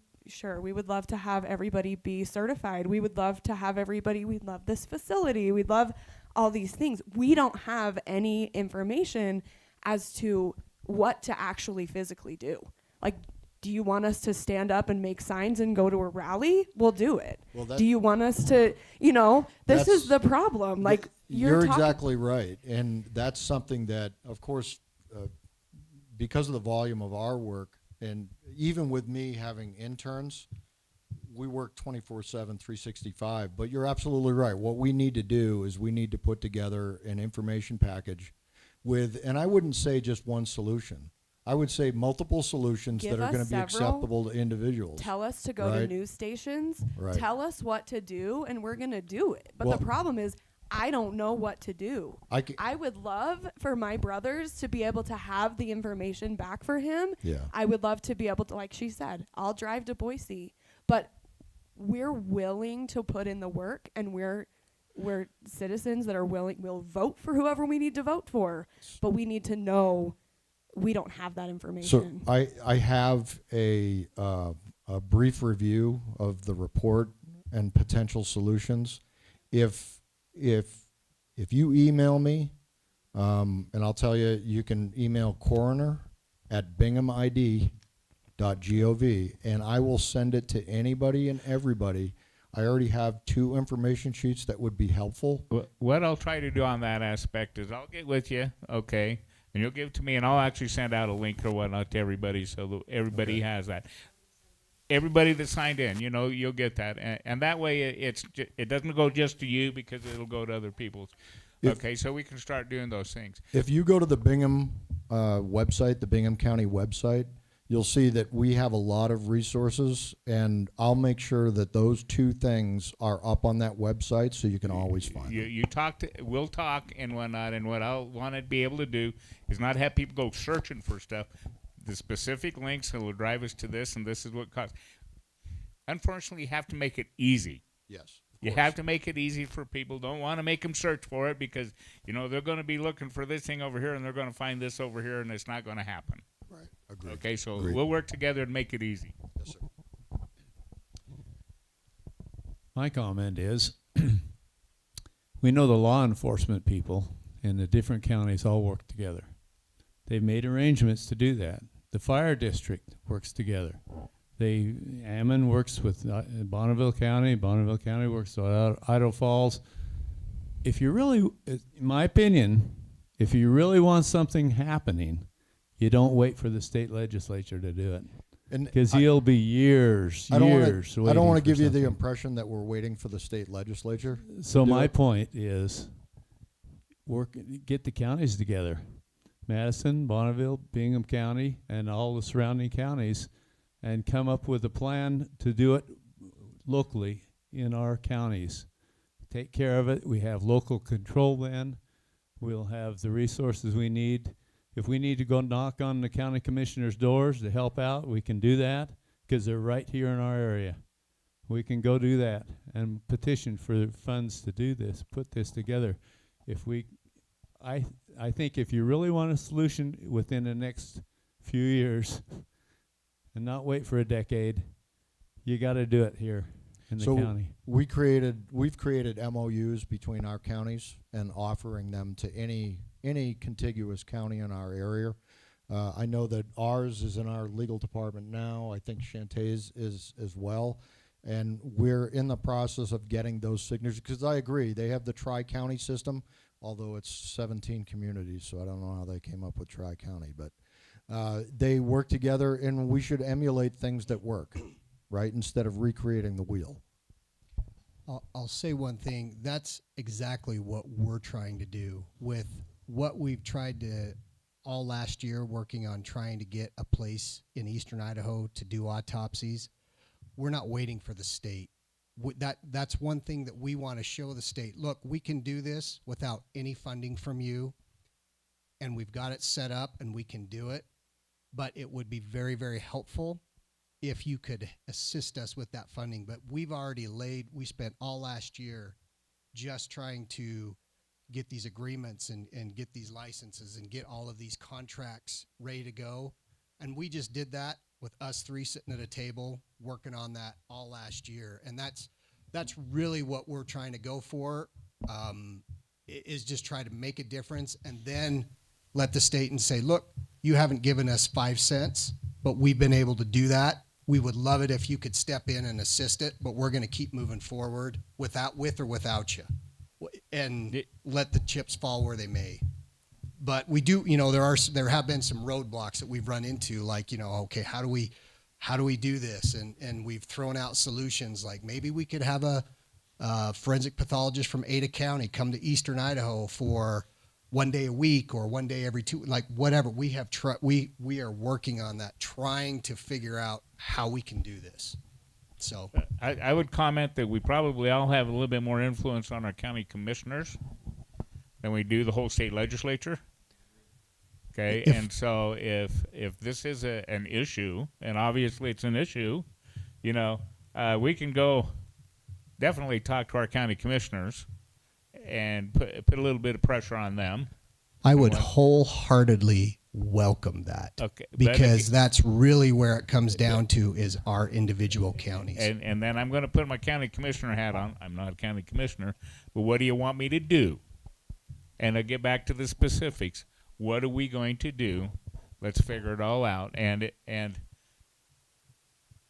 would love to have everybody be certified. We would love to have everybody, we'd love this facility. We'd love all these things. We don't have any information as to what to actually physically do. Like, do you want us to stand up and make signs and go to a rally? We'll do it. Well, do you want us to, this is the problem. Like, you're exactly right. And that's something that, of course, because of the volume of our work, And even with me having interns, we work 24/7, 365. But you're absolutely right. What we need to do is we need to put together an information package with, and I wouldn't say just one solution. I would say multiple solutions Give that are us going to be several. acceptable to individuals. Tell us to go to Right. news stations. Right. Tell us what to do, and we're going to do it. But Well- the problem is, I don't know what to do. I would love for my brothers to be able to have the information back for him. Yeah. I would love to be able to, like she said, I'll drive to Boise. But we're willing to put in the work, and we're citizens that are willing. We'll vote for whoever we need to vote for, but we need to know we don't have that So information. I have a brief review of the report and potential solutions. If you email me, and I'll tell you, you can email coroner@binghamid.gov, and I will send it to anybody and everybody. I already have 2 information sheets that would be helpful. What I'll try to do on that aspect is I'll get with you, okay, and you'll give it to me, and I'll actually send out a link or whatnot to everybody so that everybody has that. Everybody that signed in, you'll get that, and that way it doesn't go just to you because it'll go to other people. Okay, so we can start doing those things. If you go to the Bingham website, the Bingham County website, you'll see that we have a lot of resources, and I'll make sure that those 2 things are up on that website so you can always find them. We'll talk and whatnot, and what I'll want to be able to do is not have people go searching for stuff. The specific links that will drive us to this, and this is what costs. Unfortunately, you have to make it easy. Yes. You have to make it easy for people. Don't want to make them search for it because, they're going to be looking for this thing over here, and they're going to find this over here, and it's not going to happen. Right. Agreed. Okay, so Agreed. we'll work together to make it easy. Yes, sir. My comment is, we know the law enforcement people in the different counties all work together. They've made arrangements to do that. The fire district works together. Ammon works with Bonneville County. Bonneville County works with Idaho Falls. If you really, in my opinion, if you really want something happening, you don't wait for the state legislature to do it. Because you'll be years I don't waiting want to for give you the something. impression that we're waiting for the state legislature. So to do my it. point is, get the counties together, Madison, Bonneville, Bingham County, and all the surrounding counties, and come up with a plan to do it locally in our counties. Take care of it. We have local control then. We'll have the resources we need. If we need to go knock on the county commissioners' doors to help out, we can do that because they're right here in our area. We can go do that and petition for funds to do this, put this together. I think if you really want a solution within the next few years and not wait for a decade, you got to do it here in the county. We've created MOUs between our counties and offering them to any contiguous county in our area. I know that ours is in our legal department now. I think Shantez is as well. And we're in the process of getting those signatures because I agree, they have the tri-county system, although it's 17 communities, so I don't know how they came up with tri-county. But they work together, and we should emulate things that work, right, instead of recreating the wheel. I'll say one thing. That's exactly what we're trying to do with what we've tried to all last year, working on trying to get a place in eastern Idaho to do autopsies. We're not waiting for the state. That's one thing that we want to show the state. Look, we can do this without any funding from you, and we've got it set up, and we can do it. But it would be very, very helpful if you could assist us with that funding. But we spent all last year just trying to get these agreements and get these licenses and get all of these contracts ready to go. And we just did that with us 3 sitting at a table working on that all last year. And that's really what we're trying to go for, is just try to make a difference and then let the state and say, look, you haven't given us 5 cents, but we've been able to do that. We would love it if you could step in and assist it, but we're going to keep moving forward with or without you, and let the chips fall where they may. But we do, there have been some roadblocks that we've run into, like, okay, how do we do this? And we've thrown out solutions like maybe we could have a forensic pathologist from Ada County come to Eastern Idaho for 1 day a week or 1 day every 2, like whatever. We have we are working on that, trying to figure out how we can do this. So I would comment that we probably all have a little bit more influence on our county commissioners than we do the whole state legislature. Okay, and so if this is an issue, and obviously it's an issue, we can go definitely talk to our county commissioners and put a little bit of pressure on them. I would wholeheartedly welcome that. Okay, because that's really where it comes down to is our individual counties. And then I'm going to put my county commissioner hat on. I'm not a county commissioner, but what do you want me to do? And I'll get back to the specifics. What are we going to do? Let's figure it all out and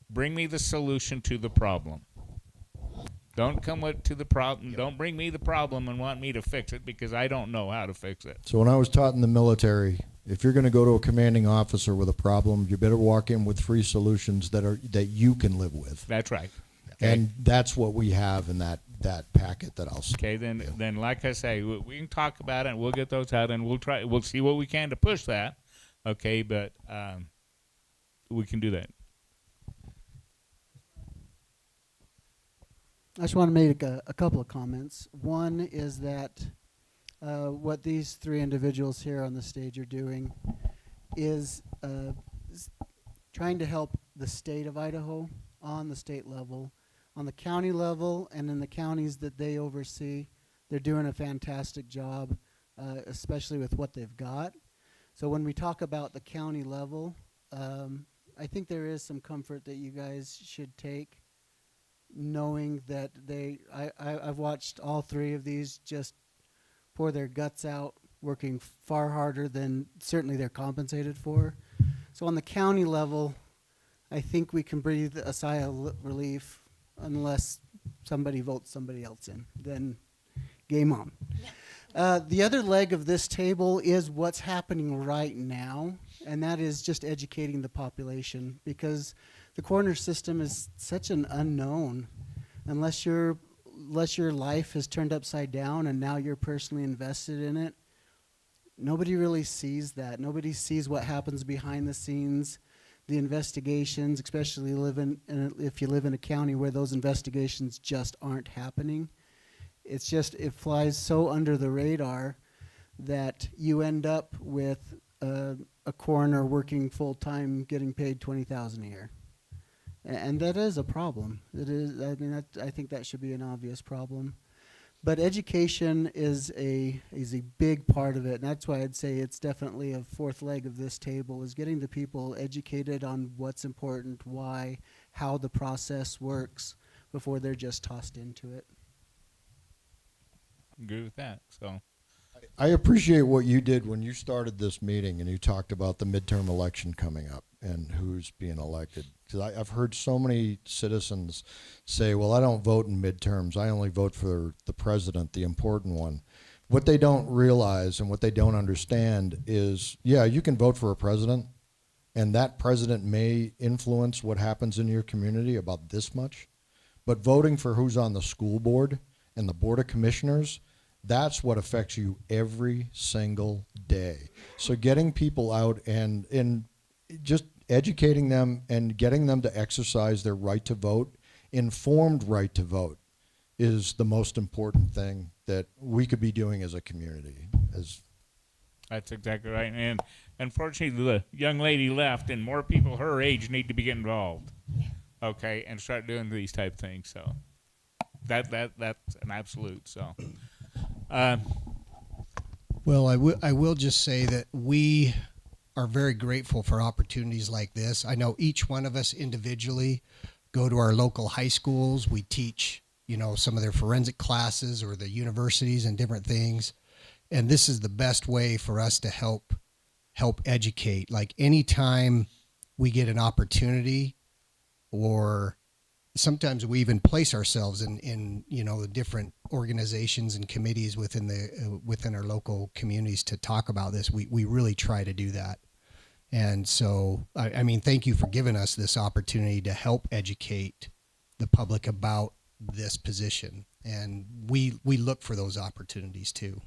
bring me the solution to the problem. Don't come to the problem. Don't bring me the problem and want me to fix it because I don't know how to fix it. So when I was taught in the military, if you're going to go to a commanding officer with a problem, you better walk in with 3 solutions that you can live with. That's right. Okay. And that's what we have in that packet that I'll. Okay, then like I say, we can talk about it and we'll get those out and we'll see what we can to push that. Okay, but we can do that. I just want to make a couple of comments. One is that what these 3 individuals here on the stage are doing is trying to help the state of Idaho on the state level. On the county level and in the counties that they oversee, they're doing a fantastic job, especially with what they've got. So when we talk about the county level, I think there is some comfort that you guys should take, knowing that I've watched all 3 of these just pour their guts out, working far harder than certainly they're compensated for. So on the county level, I think we can breathe a sigh of relief unless somebody votes somebody else in. Then game on. The other leg of this table is what's happening right now, and that is just educating the population, because the coroner system is such an unknown. Unless your life has turned upside down and now you're personally invested in it, nobody really sees that. Nobody sees what happens behind the scenes, the investigations, especially if you live in a county where those investigations just aren't happening. It flies so under the radar that you end up with a coroner working full time, getting paid $20,000 a year. And that is a problem. It is. I mean, I think that should be an obvious problem. But education is a big part of it, and that's why I'd say it's definitely a 4th leg of this table, is getting the people educated on what's important, why, how the process works, before they're just tossed into it. Agree with that. So I appreciate what you did when you started this meeting and you talked about the midterm election coming up and who's being elected. Because I've heard so many citizens say, well, I don't vote in midterms. I only vote for the president, the important one. What they don't realize and what they don't understand is, yeah, you can vote for a president, and that president may influence what happens in your community about this much. But voting for who's on the school board and the board of commissioners, that's what affects you every single day. So getting people out and just educating them and getting them to exercise their right to vote, informed right to vote, is the most important thing that we could be doing as a community. that's exactly right. And unfortunately, the young lady left, and more people her age need to be getting involved. Okay, and start doing these type things. So that's an absolute. So. Well, I will just say that we are very grateful for opportunities like this. I know each one of us individually go to our local high schools. We teach, some of their forensic classes or the universities and different things. And this is the best way for us to help anytime we get an opportunity or sometimes we even place ourselves in the different organizations and committees within our local communities to talk about this. We really try to do that. And so, I mean, thank you for giving us this opportunity to help educate the public about this position. And we look for those opportunities too.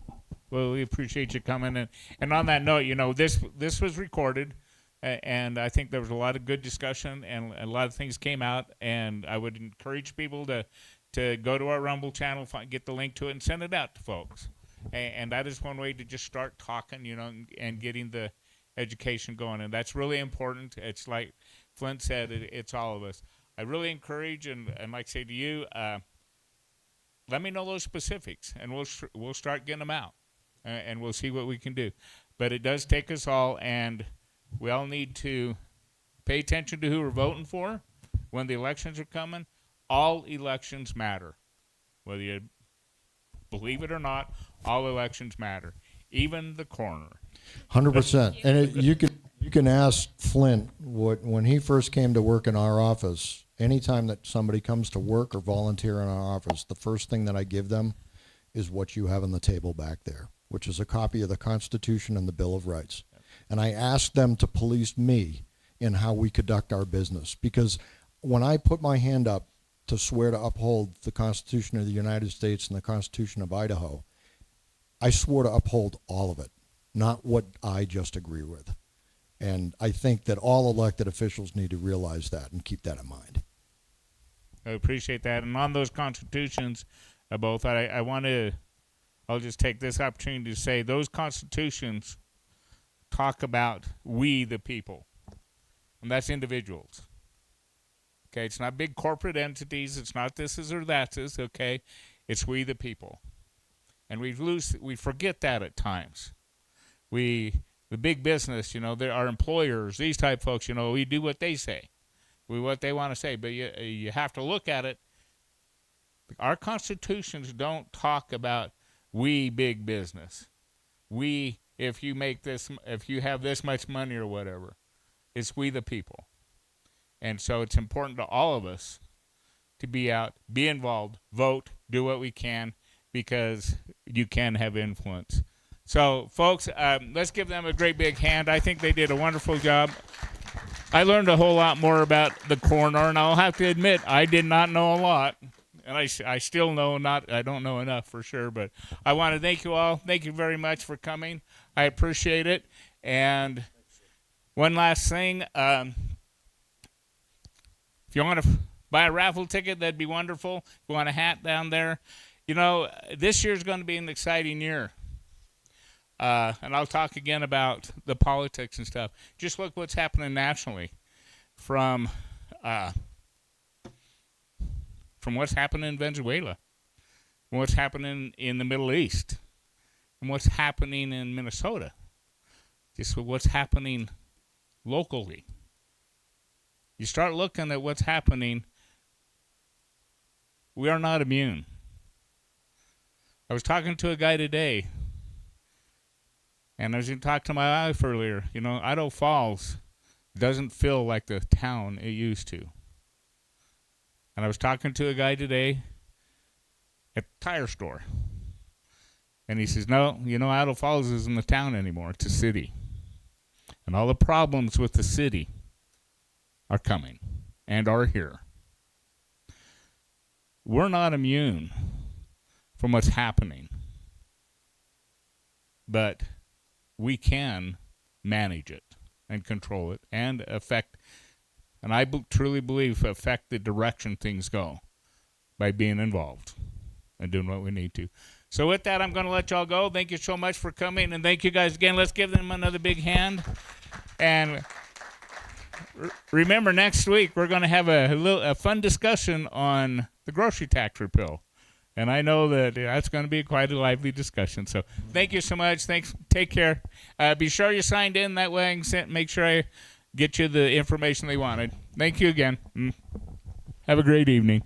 Well, we appreciate you coming. And on that note, this was recorded, and I think there was a lot of good discussion, and a lot of things came out. And I would encourage people to go to our Rumble channel, get the link to it, and send it out to folks. And that is one way to just start talking, and getting the education going. And that's really important. It's like Flint said, it's all of us. I really encourage and like I say to you, let me know those specifics, and we'll start getting them out, and we'll see what we can do. But it does take us all, and we all need to pay attention to who we're voting for when the elections are coming. All elections matter. Whether you believe it or not, all elections matter, even the coroner. 100%. And you can ask Flint when he first came to work in our office. Anytime that somebody comes to work or volunteer in our office, the first thing that I give them is what you have on the table back there, which is a copy of the Constitution and the Bill of Rights. And I ask them to police me in how we conduct our business. Because when I put my hand up to swear to uphold the Constitution of the United States and the Constitution of Idaho, I swore to uphold all of it, not what I just agree with. And I think that all elected officials need to realize that and keep that in mind. I appreciate that. And on those constitutions, both, I'll just take this opportunity to say those constitutions talk about we the people, and that's individuals. Okay, it's not big corporate entities. It's not this is or that is. Okay, it's we the people, and we forget that at times. The big business, they're our employers, these type folks. We do what they say. What they want to say, but you have to look at it. Our constitutions don't talk about we big business. We, if you have this much money or whatever, it's we the people. And so it's important to all of us to be out, be involved, vote, do what we can, because you can have influence. So, folks, let's give them a great big hand. I think they did a wonderful job. I learned a whole lot more about the coroner, and I'll have to admit I did not know a lot, and I still I don't know enough for sure. But I want to thank you all. Thank you very much for coming. I appreciate it. And one last thing, if you want to buy a raffle ticket, that'd be wonderful. If you want a hat down there, this year's going to be an exciting year. And I'll talk again about the politics and stuff. Just look what's happening nationally, from what's happening in Venezuela, from what's happening in the Middle East, from what's happening in Minnesota, just what's happening locally. You start looking at what's happening, we are not immune. I was talking to a guy today, and I was going to talk to my wife earlier. Idaho Falls doesn't feel like the town it used to. And I was talking to a guy today at the tire store. And he says, no, Idaho Falls isn't a town anymore. It's a city. And all the problems with the city are coming and are here. We're not immune from what's happening. But we can manage it and control it and affect, and I truly believe affect the direction things go by being involved and doing what we need to. So with that, I'm going to let y'all go. Thank you so much for coming, and thank you guys again. Let's give them another big hand. And remember, next week we're going to have a fun discussion on the grocery tax repeal. And I know that that's going to be quite a lively discussion. So thank you so much. Thanks. Take care. Be sure you signed in. That way I can make sure I get you the information they wanted. Thank you again. Have a great evening.